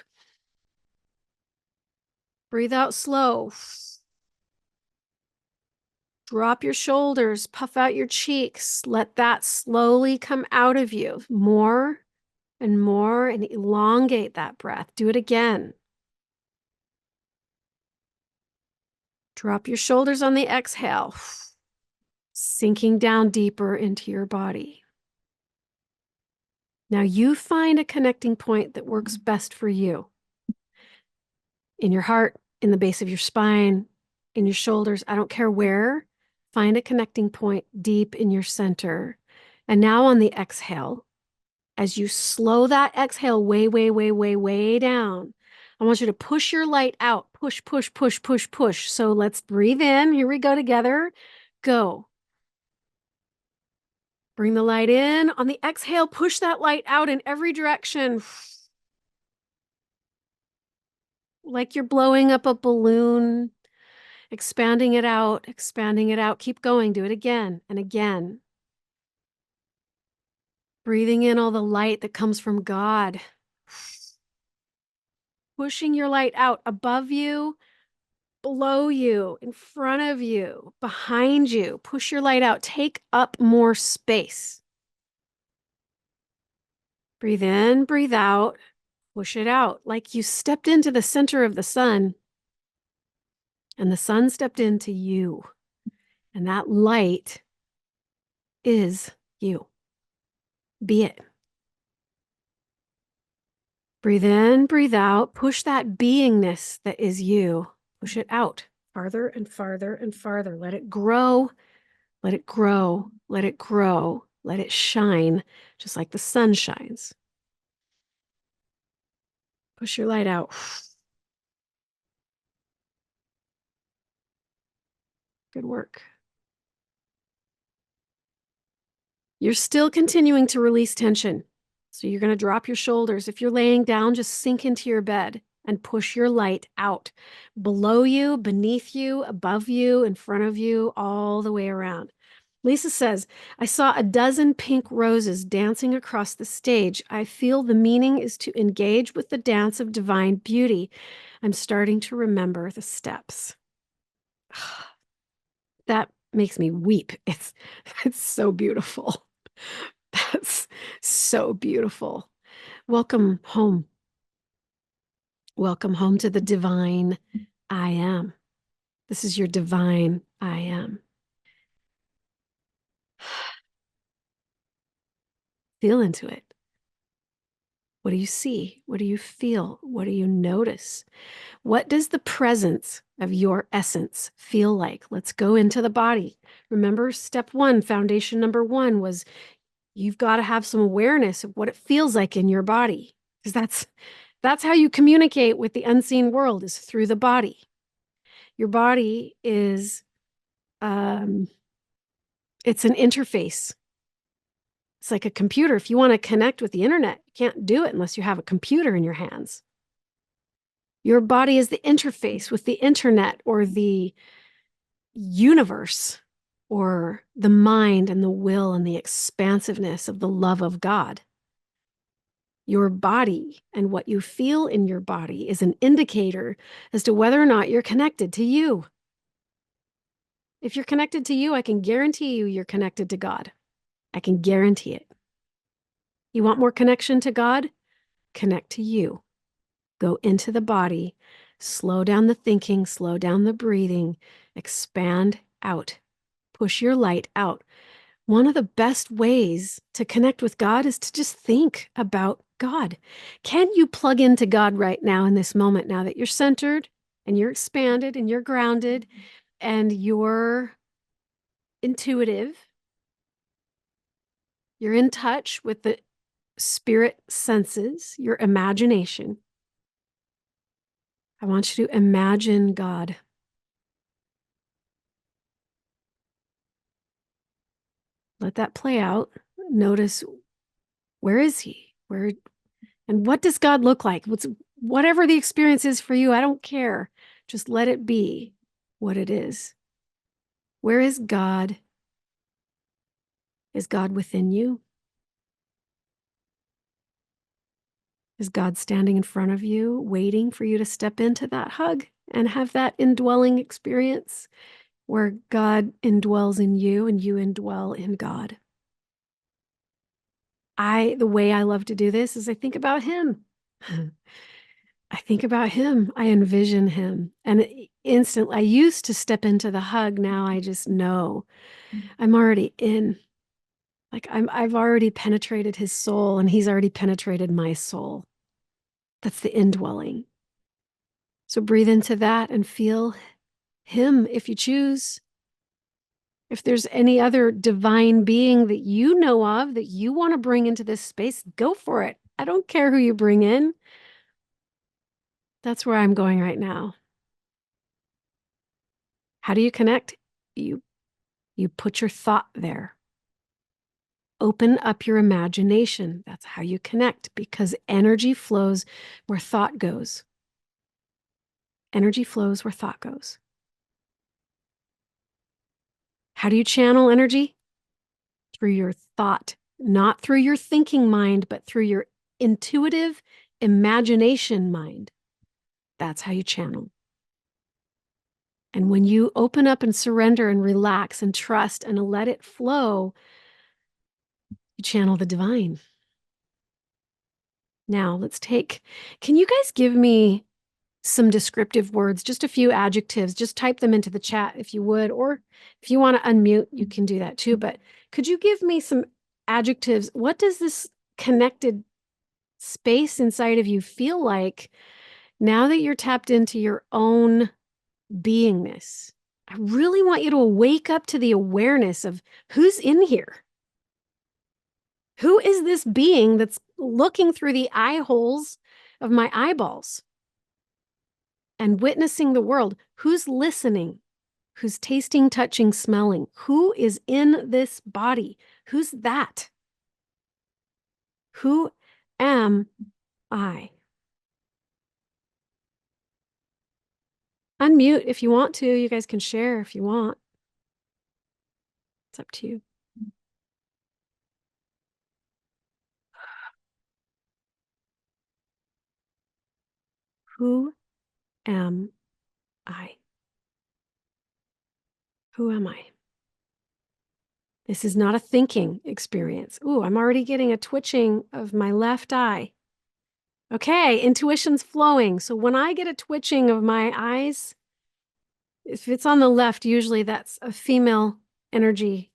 Breathe out slow. Drop your shoulders, puff out your cheeks. Let that slowly come out of you more and more, and elongate that breath. Do it again. Drop your shoulders on the exhale, sinking down deeper into your body. Now you find a connecting point that works best for you. In your heart, in the base of your spine, in your shoulders, I don't care where. Find a connecting point deep in your center. And now on the exhale, as you slow that exhale way, way, way, way, way down, I want you to push your light out. Push, push, push, push, push. So let's breathe in. Here we go together. Go. Bring the light in. On the exhale, push that light out in every direction. Like you're blowing up a balloon, expanding it out, expanding it out. Keep going. Do it again and again. Breathing in all the light that comes from God. Pushing your light out above you, below you, in front of you, behind you. Push your light out. Take up more space. Breathe in, breathe out. Push it out like you stepped into the center of the sun and the sun stepped into you. And that light is you. Be it. Breathe in, breathe out. Push that beingness that is you. Push it out farther and farther and farther. Let it grow. Let it grow. Let it grow. Let it shine just like the sun shines. Push your light out. Good work. You're still continuing to release tension. So you're going to drop your shoulders. If you're laying down, just sink into your bed and push your light out. Below you, beneath you, above you, in front of you, all the way around. Lisa says, I saw a dozen pink roses dancing across the stage. I feel the meaning is to engage with the dance of divine beauty. I'm starting to remember the steps. That makes me weep. It's so beautiful. That's so beautiful. Welcome home. Welcome home to the divine I am. This is your divine I am. Feel into it. What do you see? What do you feel? What do you notice? What does the presence of your essence feel like? Let's go into the body. Remember, step one, foundation number one was you've got to have some awareness of what it feels like in your body, because that's how you communicate with the unseen world, is through the body. Your body is it's an interface. It's like a computer. If you want to connect with the internet, you can't do it unless you have a computer in your hands. Your body is the interface with the internet or the universe or the mind and the will and the expansiveness of the love of God. Your body and what you feel in your body is an indicator as to whether or not you're connected to you. If you're connected to you, I can guarantee you you're connected to God. I can guarantee it. You want more connection to God? Connect to you. Go into the body, slow down the thinking, slow down the breathing, expand out, push your light out. One of the best ways to connect with God is to just think about God. Can you plug into God right now in this moment, now that you're centered and you're expanded and you're grounded and you're intuitive? You're in touch with the spirit senses, your imagination. I want you to imagine God. Let that play out. Notice, where is he? Where and what does God look like? Whatever the experience is for you, I don't care. Just let it be what it is. Where is God? Is God within you? Is God standing in front of you, waiting for you to step into that hug and have that indwelling experience where God indwells in you and you indwell in God? The way I love to do this is I think about him. I think about him. I envision him. And instantly, I used to step into the hug. Now I just know I'm already in. Like I've already penetrated his soul and he's already penetrated my soul. That's the indwelling. So breathe into that and feel him if you choose. If there's any other divine being that you know of that you want to bring into this space, go for it. I don't care who you bring in. That's where I'm going right now. How do you connect? You put your thought there. Open up your imagination. That's how you connect, because energy flows where thought goes. Energy flows where thought goes. How do you channel energy? Through your thought, not through your thinking mind, but through your intuitive imagination mind. That's how you channel. And when you open up and surrender and relax and trust and let it flow, you channel the divine. Now can you guys give me some descriptive words, just a few adjectives? Just type them into the chat if you would, or if you want to unmute, you can do that too. But could you give me some adjectives? What does this connected space inside of you feel like now that you're tapped into your own beingness? I really want you to wake up to the awareness of who's in here. Who is this being that's looking through the eye holes of my eyeballs and witnessing the world? Who's listening? Who's tasting, touching, smelling? Who is in this body? Who's that? Who am I? Unmute if you want to. You guys can share if you want. It's up to you. Who am I? Who am I? This is not a thinking experience. Ooh, I'm already getting a twitching of my left eye. Okay, intuition's flowing. So when I get a twitching of my eyes, if it's on the left, usually that's a female energy.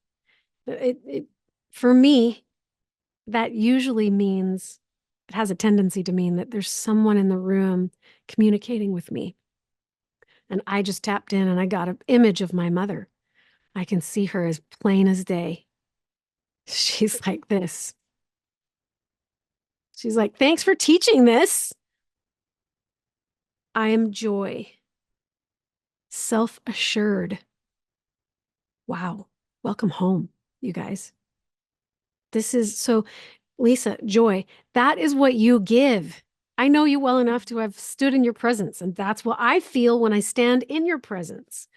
For me, that usually means, it has a tendency to mean that there's someone in the room communicating with me. And I just tapped in and I got an image of my mother. I can see her as plain as day. She's like this. She's like, thanks for teaching this. I am joy. Self-assured. Wow. Welcome home, you guys. This is so, Lisa, joy, that is what you give. I know you well enough to have stood in your presence, and that's what I feel when I stand in your presence,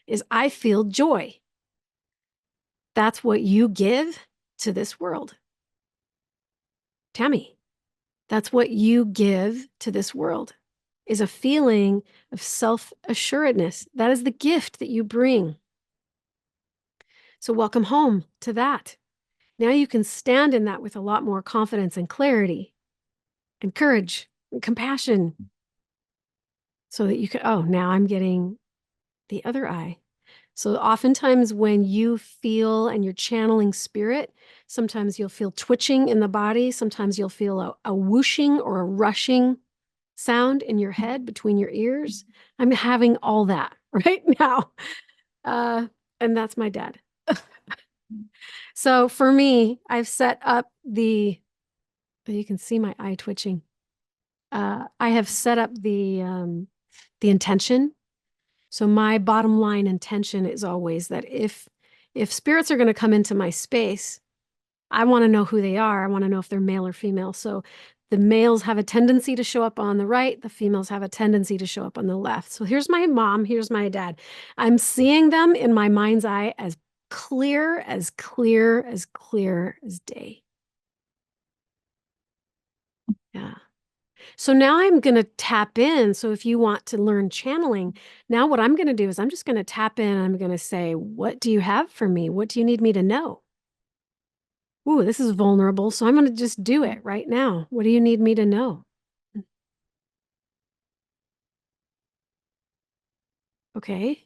is I feel joy. That's what you give to this world. Tammy, that's what you give to this world, is a feeling of self-assuredness. That is the gift that you bring. So welcome home to that. Now you can stand in that with a lot more confidence and clarity and courage and compassion, so that you can, oh, now I'm getting the other eye. So oftentimes when you feel and you're channeling spirit, sometimes you'll feel twitching in the body. Sometimes you'll feel a whooshing or a rushing sound in your head between your ears. I'm having all that right now. And that's my dad. So for me, I've set up you can see my eye twitching. I have set up the intention. So my bottom line intention is always that if spirits are going to come into my space, I want to know who they are. I want to know if they're male or female. So the males have a tendency to show up on the right. The females have a tendency to show up on the left. So here's my mom. Here's my dad. I'm seeing them in my mind's eye as clear, as clear, as clear as day. Yeah. So now I'm going to tap in. So if you want to learn channeling, now what I'm going to do is I'm just going to tap in and I'm going to say, what do you have for me? What do you need me to know? Ooh, this is vulnerable. So I'm going to just do it right now. What do you need me to know? Okay.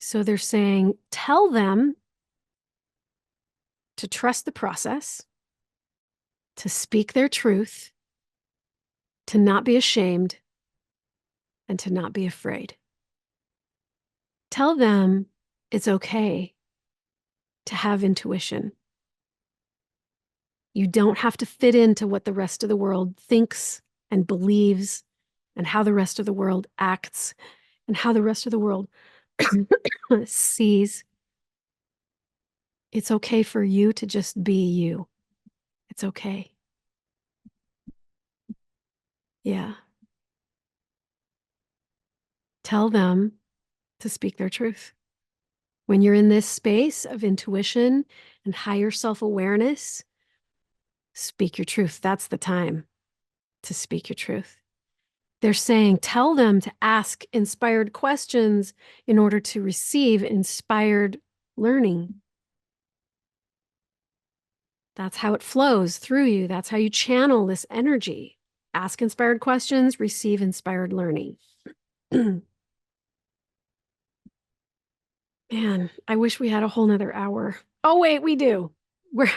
So they're saying, tell them to trust the process, to speak their truth, to not be ashamed, and to not be afraid. Tell them it's okay to have intuition. You don't have to fit into what the rest of the world thinks and believes, and how the rest of the world acts, and how the rest of the world sees. It's okay for you to just be you. It's okay. Yeah. Tell them to speak their truth. When you're in this space of intuition and higher self-awareness, speak your truth. That's the time to speak your truth. They're saying, tell them to ask inspired questions in order to receive inspired learning. That's how it flows through you. That's how you channel this energy. Ask inspired questions, receive inspired learning. Man, I wish we had a whole nother hour. Oh, wait, we do. We're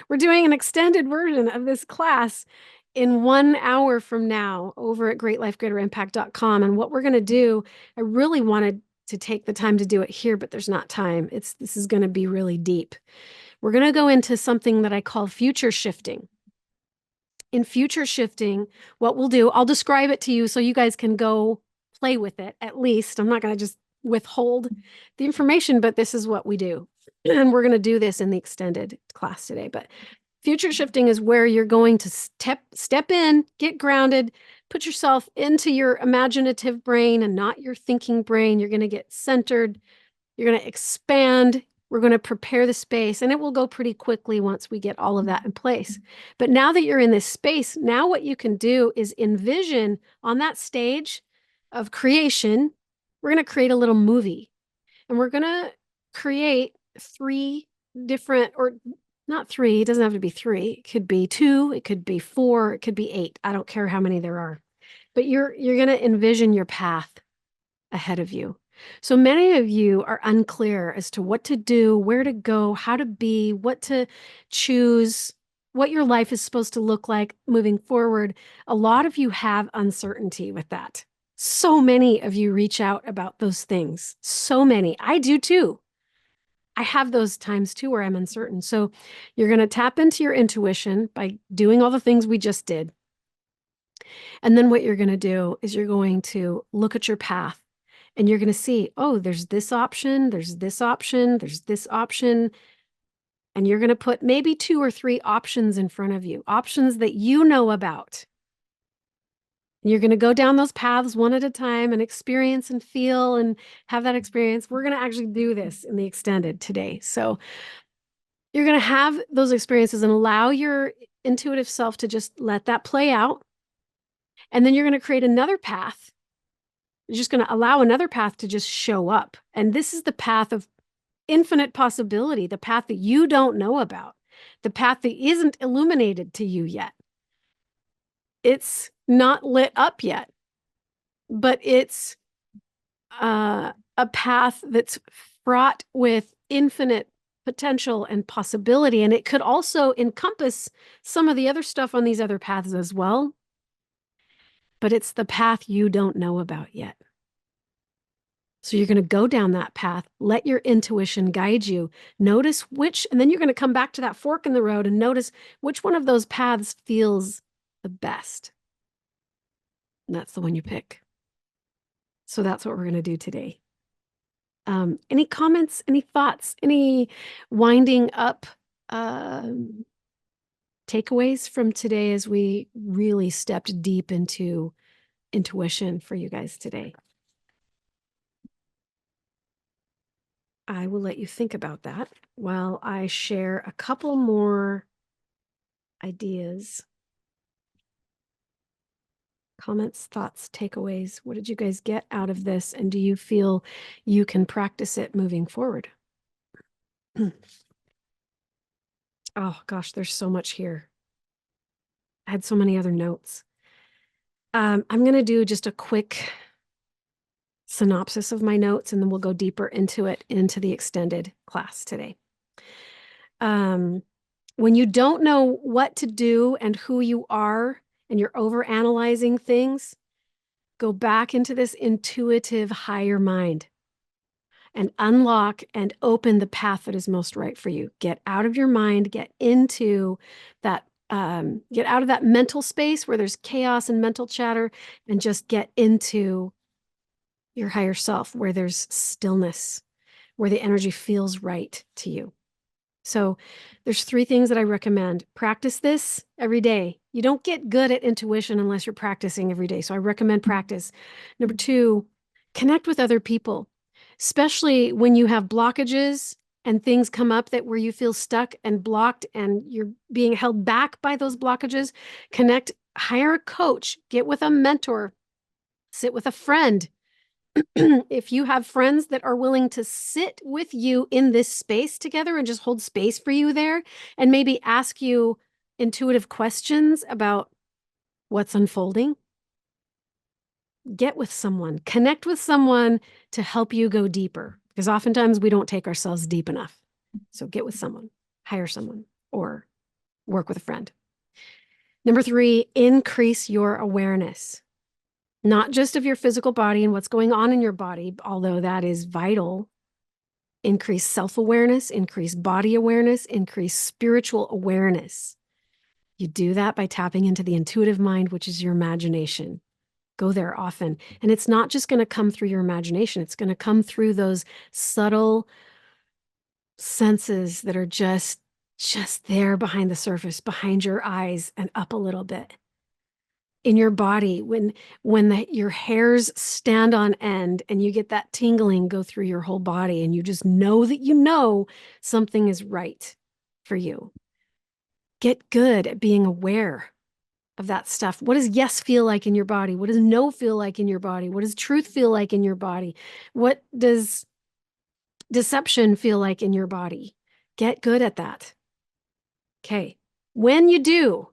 we're doing an extended version of this class in 1 hour from now over at greatlifegreaterimpact.com. And what we're going to do, I really wanted to take the time to do it here, but there's not time. This is going to be really deep. We're going to go into something that I call future shifting. In future shifting, what we'll do, I'll describe it to you so you guys can go play with it at least. I'm not going to just withhold the information, but this is what we do. And we're going to do this in the extended class today. But future shifting is where you're going to step in, get grounded, put yourself into your imaginative brain and not your thinking brain. You're going to get centered. You're going to expand. We're going to prepare the space, and it will go pretty quickly once we get all of that in place. But now that you're in this space, now what you can do is envision on that stage of creation, we're going to create a little movie, and we're going to create 3 different, or not 3, it doesn't have to be 3. It could be 2, it could be 4, it could be 8. I don't care how many there are. But you're going to envision your path ahead of you. So many of you are unclear as to what to do, where to go, how to be, what to choose, what your life is supposed to look like moving forward. A lot of you have uncertainty with that. So many of you reach out about those things. So many. I do too. I have those times too where I'm uncertain. So you're going to tap into your intuition by doing all the things we just did. And then what you're going to do is you're going to look at your path. And you're going to see, oh, there's this option, there's this option, there's this option. And you're going to put maybe 2 or 3 options in front of you, options that you know about. And you're going to go down those paths one at a time and experience and feel and have that experience. We're going to actually do this in the extended today. So you're going to have those experiences and allow your intuitive self to just let that play out. And then you're going to create another path. You're just going to allow another path to just show up. And this is the path of infinite possibility, the path that you don't know about, the path that isn't illuminated to you yet. It's not lit up yet, but it's a path that's fraught with infinite potential and possibility. And it could also encompass some of the other stuff on these other paths as well. But it's the path you don't know about yet. So you're going to go down that path, let your intuition guide you, notice which, and then you're going to come back to that fork in the road and notice which one of those paths feels the best. And that's the one you pick. So that's what we're going to do today. Any comments, any thoughts, any winding up takeaways from today as we really stepped deep into intuition for you guys today? I will let you think about that while I share a couple more ideas, comments, thoughts, takeaways. What did you guys get out of this? And do you feel you can practice it moving forward? Oh gosh, there's so much here. I had so many other notes. I'm going to do just a quick synopsis of my notes, and then we'll go deeper into it into the extended class today. When you don't know what to do and who you are, and you're overanalyzing things, go back into this intuitive higher mind and unlock and open the path that is most right for you. Get out of your mind, get into that, get out of that mental space where there's chaos and mental chatter, and just get into your higher self where there's stillness, where the energy feels right to you. So there's 3 things that I recommend. Practice this every day. You don't get good at intuition unless you're practicing every day. So I recommend practice. Number 2, connect with other people, especially when you have blockages and things come up that where you feel stuck and blocked and you're being held back by those blockages. Connect, hire a coach, get with a mentor, sit with a friend. If you have friends that are willing to sit with you in this space together and just hold space for you there and maybe ask you intuitive questions about what's unfolding, get with someone, connect with someone to help you go deeper, because oftentimes we don't take ourselves deep enough. So get with someone, hire someone, or work with a friend. Number 3, increase your awareness. Not just of your physical body and what's going on in your body, although that is vital. Increase self-awareness, increase body awareness, increase spiritual awareness. You do that by tapping into the intuitive mind, which is your imagination. Go there often. And it's not just going to come through your imagination. It's going to come through those subtle senses that are just there behind the surface, behind your eyes and up a little bit. In your body, when your hairs stand on end and you get that tingling go through your whole body and you just know that you know something is right for you. Get good at being aware of that stuff. What does yes feel like in your body? What does no feel like in your body? What does truth feel like in your body? What does deception feel like in your body? Get good at that. Okay. When you do,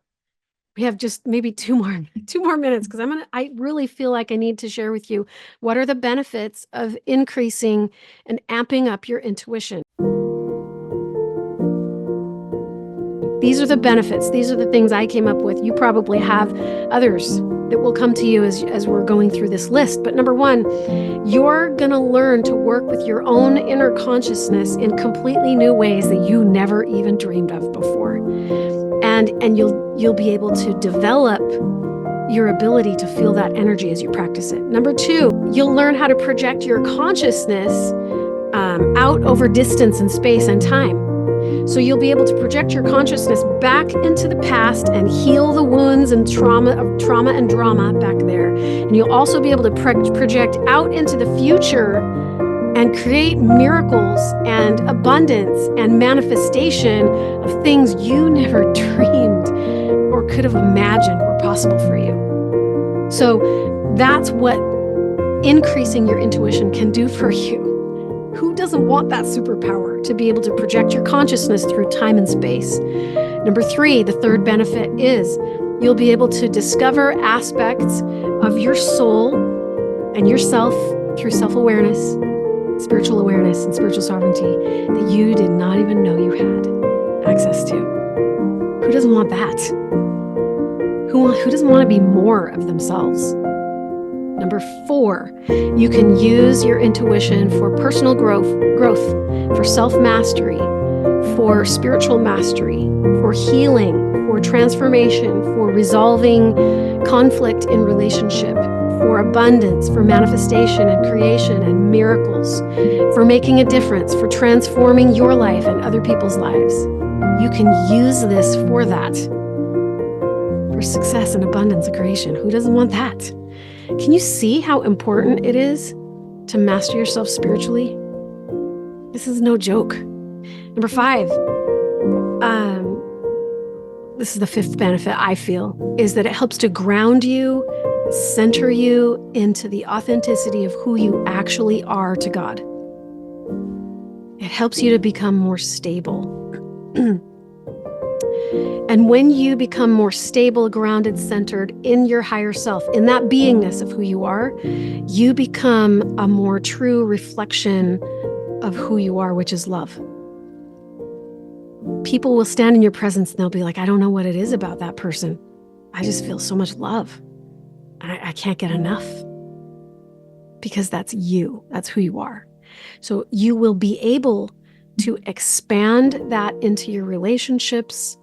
we have just maybe 2 more minutes, because I really feel like I need to share with you what are the benefits of increasing and amping up your intuition. These are the benefits. These are the things I came up with. You probably have others that will come to you as we're going through this list. But number 1, you're going to learn to work with your own inner consciousness in completely new ways that you never even dreamed of before. And you'll be able to develop your ability to feel that energy as you practice it. Number 2, you'll learn how to project your consciousness out over distance and space and time. So you'll be able to project your consciousness back into the past and heal the wounds and trauma and drama back there. And you'll also be able to project out into the future and create miracles and abundance and manifestation of things you never dreamed or could have imagined were possible for you. So that's what increasing your intuition can do for you. Who doesn't want that superpower to be able to project your consciousness through time and space? Number 3, the third benefit is you'll be able to discover aspects of your soul and yourself through self-awareness, spiritual awareness, and spiritual sovereignty that you did not even know you had access to. Who doesn't want that? Who doesn't want to be more of themselves? Number 4, you can use your intuition for personal growth, for self-mastery, for spiritual mastery, for healing, for transformation, for resolving conflict in relationship, for abundance, for manifestation and creation and miracles, for making a difference, for transforming your life and other people's lives. You can use this for that. prosperous success and abundance and creation. Who doesn't want that? Can you see how important it is to master yourself spiritually? This is no joke. Number 5, this is the 5th benefit I feel, is that it helps to ground you, center you into the authenticity of who you actually are to God. It helps you to become more stable. And when you become more stable, grounded, centered in your higher self, in that beingness of who you are, you become a more true reflection of who you are, which is love. People will stand in your presence and they'll be like, I don't know what it is about that person. I just feel so much love. I can't get enough. Because that's you. That's who you are. So you will be able to expand that into your relationships.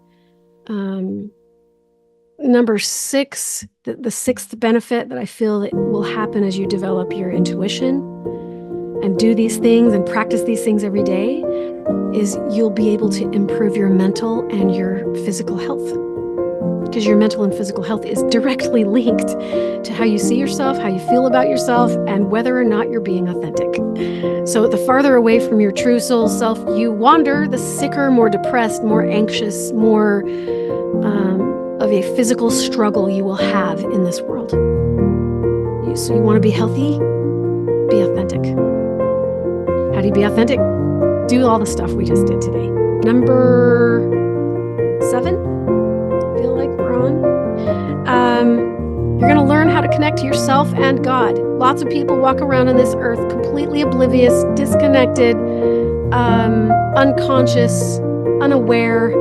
Number 6, the 6th benefit that I feel that will happen as you develop your intuition and do these things and practice these things every day is you'll be able to improve your mental and your physical health. Because your mental and physical health is directly linked to how you see yourself, how you feel about yourself, and whether or not you're being authentic. So the farther away from your true soul self you wander, the sicker, more depressed, more anxious, more of a physical struggle you will have in this world. So you want to be healthy? Be authentic. How do you be authentic? Do all the stuff we just did today. Number 7, I feel like we're on. You're going to learn how to connect to yourself and God. Lots of people walk around on this earth completely oblivious, disconnected, unconscious, unaware.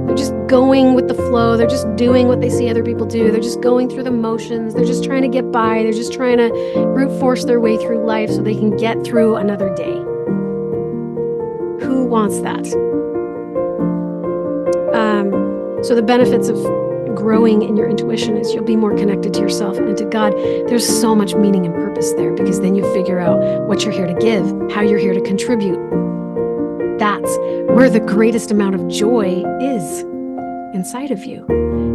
They're just going with the flow. They're just doing what they see other people do. They're just going through the motions. They're just trying to get by. They're just trying to brute force their way through life so they can get through another day. Who wants that? So the benefits of growing in your intuition is you'll be more connected to yourself and to God. There's so much meaning and purpose there because then you figure out what you're here to give, how you're here to contribute. That's where the greatest amount of joy is inside of you,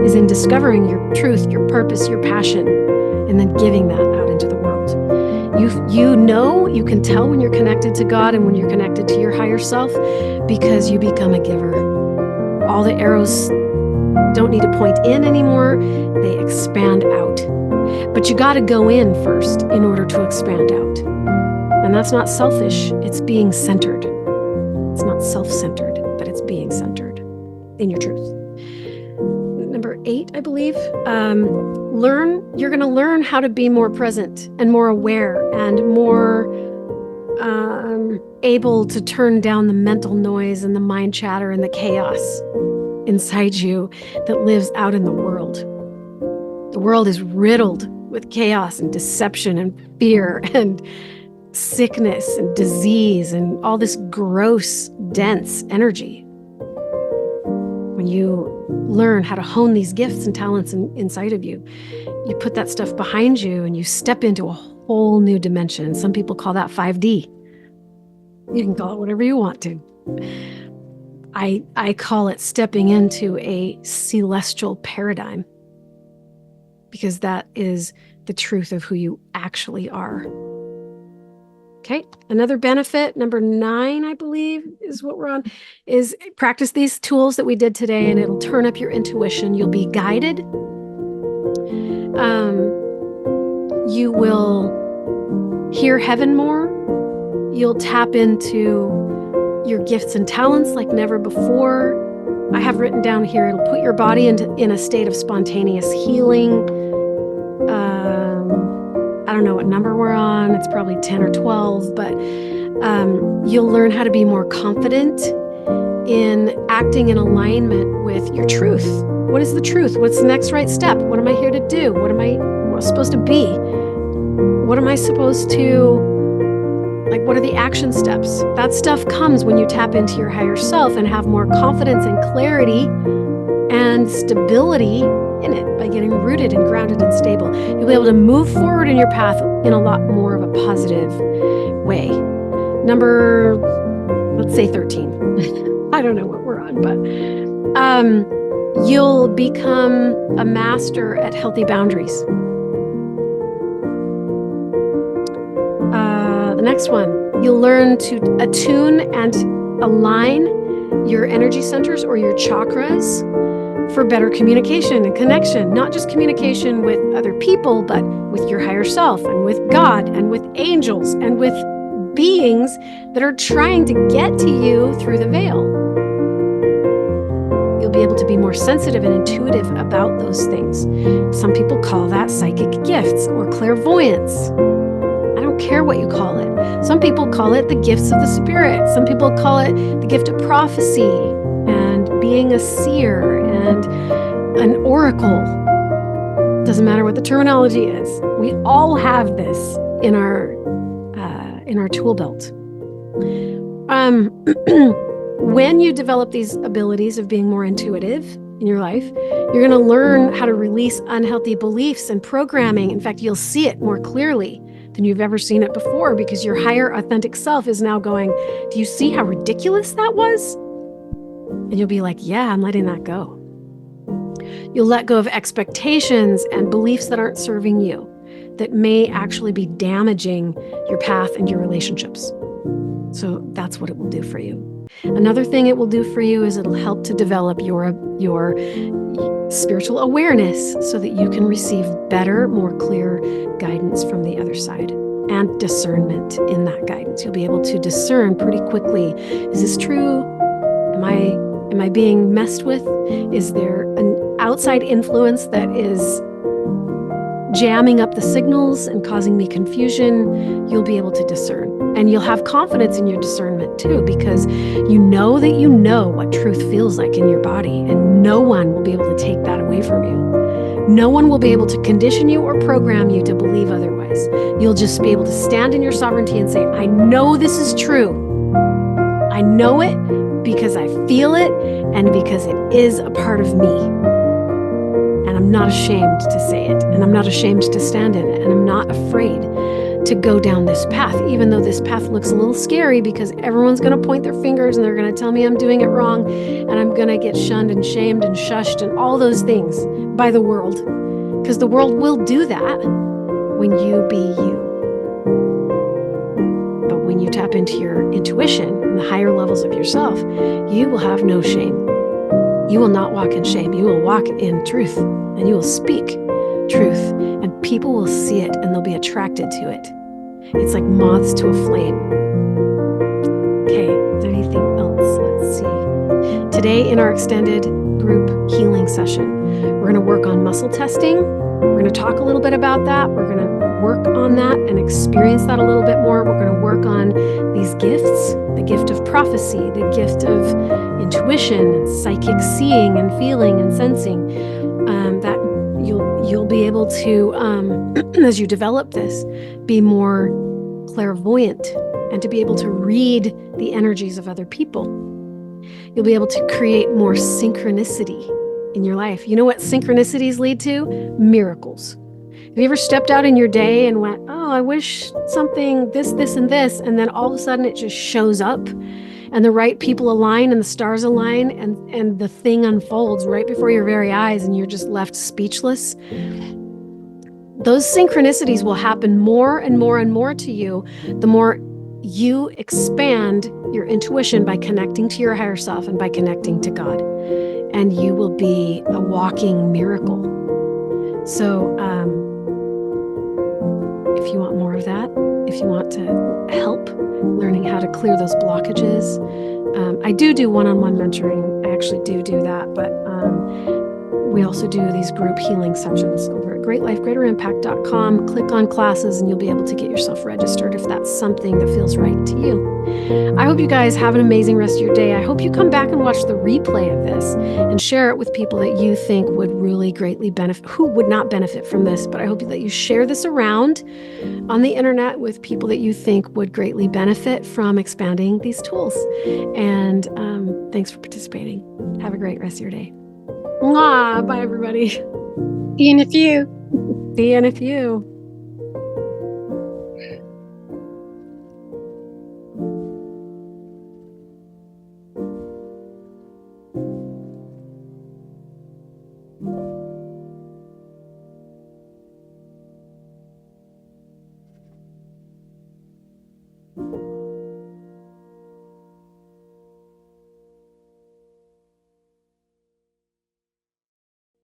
is in discovering your truth, your purpose, your passion, and then giving that out into the world. You can tell when you're connected to God and when you're connected to your higher self because you become a giver. All the arrows don't need to point in anymore. They expand out. But you got to go in first in order to expand out. And that's not selfish. It's being centered. It's not self-centered, but it's being centered in your truth. Number 8, I believe, you're going to learn how to be more present and more aware and more able to turn down the mental noise and the mind chatter and the chaos inside you that lives out in the world. The world is riddled with chaos and deception and fear and sickness and disease and all this gross, dense energy. When you learn how to hone these gifts and talents inside of you, you put that stuff behind you and you step into a whole new dimension. Some people call that 5D. You can call it whatever you want to. I call it stepping into a celestial paradigm because that is the truth of who you actually are. Okay, another benefit, number 9, I believe, is what we're on, is practice these tools that we did today and it'll turn up your intuition. You'll be guided. You will hear heaven more. You'll tap into your gifts and talents like never before. I have written down here, it'll put your body in a state of spontaneous healing. I don't know what number we're on. It's probably 10 or 12, but you'll learn how to be more confident in acting in alignment with your truth. What is the truth? What's the next right step? What am I here to do? What am I supposed to be? What am I supposed to, what are the action steps? That stuff comes when you tap into your higher self and have more confidence and clarity and stability in it by getting rooted and grounded and stable. You'll be able to move forward in your path in a lot more of a positive way. Number, let's say 13. I don't know what we're on, but You'll become a master at healthy boundaries. The next one, you'll learn to attune and align your energy centers or your chakras for better communication and connection, not just communication with other people, but with your higher self and with God and with angels and with beings that are trying to get to you through the veil. You'll be able to be more sensitive and intuitive about those things. Some people call that psychic gifts or clairvoyance. I don't care what you call it. Some people call it the gifts of the spirit. Some people call it the gift of prophecy and being a seer and an oracle. Doesn't matter what the terminology is. We all have this in our tool belt. When you develop these abilities of being more intuitive in your life, you're going to learn how to release unhealthy beliefs and programming. In fact, you'll see it more clearly than you've ever seen it before, because your higher authentic self is now going, do you see how ridiculous that was? And you'll be like, yeah, I'm letting that go. You'll let go of expectations and beliefs that aren't serving you, that may actually be damaging your path and your relationships. So that's what it will do for you. Another thing it will do for you is it'll help to develop your spiritual awareness so that you can receive better, more clear guidance from the other side and discernment in that guidance. You'll be able to discern pretty quickly. Is this true? Am I being messed with? Is there an outside influence that is jamming up the signals and causing me confusion? You'll be able to discern. And you'll have confidence in your discernment too, because you know what truth feels like in your body, and no one will be able to take that away from you. No one will be able to condition you or program you to believe otherwise. You'll just be able to stand in your sovereignty and say, I know this is true. I know it because I feel it and because it is a part of me. And I'm not ashamed to say it, and I'm not ashamed to stand in it, and I'm not afraid to go down this path, even though this path looks a little scary, because everyone's going to point their fingers and they're going to tell me I'm doing it wrong, and I'm going to get shunned and shamed and shushed and all those things by the world, because the world will do that when you be you. But when you tap into your intuition and the higher levels of yourself, you will have no shame. You will not walk in shame. You will walk in truth, and you will speak truth, and people will see it and they'll be attracted to it. It's like moths to a flame. Okay, is there anything else? Let's see. Today in our extended group healing session, we're going to work on muscle testing. We're going to talk a little bit about that. We're going to work on that and experience that a little bit more. We're going to work on these gifts, the gift of prophecy, the gift of intuition, psychic seeing and feeling and sensing, that you'll be able to, as you develop this, be more clairvoyant and to be able to read the energies of other people. You'll be able to create more synchronicity in your life. You know what synchronicities lead to? Miracles. Have you ever stepped out in your day and went, oh, I wish something, this, and this, and then all of a sudden it just shows up? And the right people align and the stars align and the thing unfolds right before your very eyes and you're just left speechless. Those synchronicities will happen more and more and more to you the more you expand your intuition by connecting to your higher self and by connecting to God. And you will be a walking miracle. So if you want more of that, if you want to help learning how to clear those blockages, I do one-on-one mentoring. I actually do that, but we also do these group healing sessions over at greatlifegreaterimpact.com. Click on classes and you'll be able to get yourself registered if that's something that feels right to you. I hope you guys have an amazing rest of your day. I hope you come back and watch the replay of this and share it with people that you think would really greatly benefit, who would not benefit from this. But I hope that you share this around on the internet with people that you think would greatly benefit from expanding these tools. And thanks for participating. Have a great rest of your day. Mwah! Bye, everybody. See you in a few. See you in a few.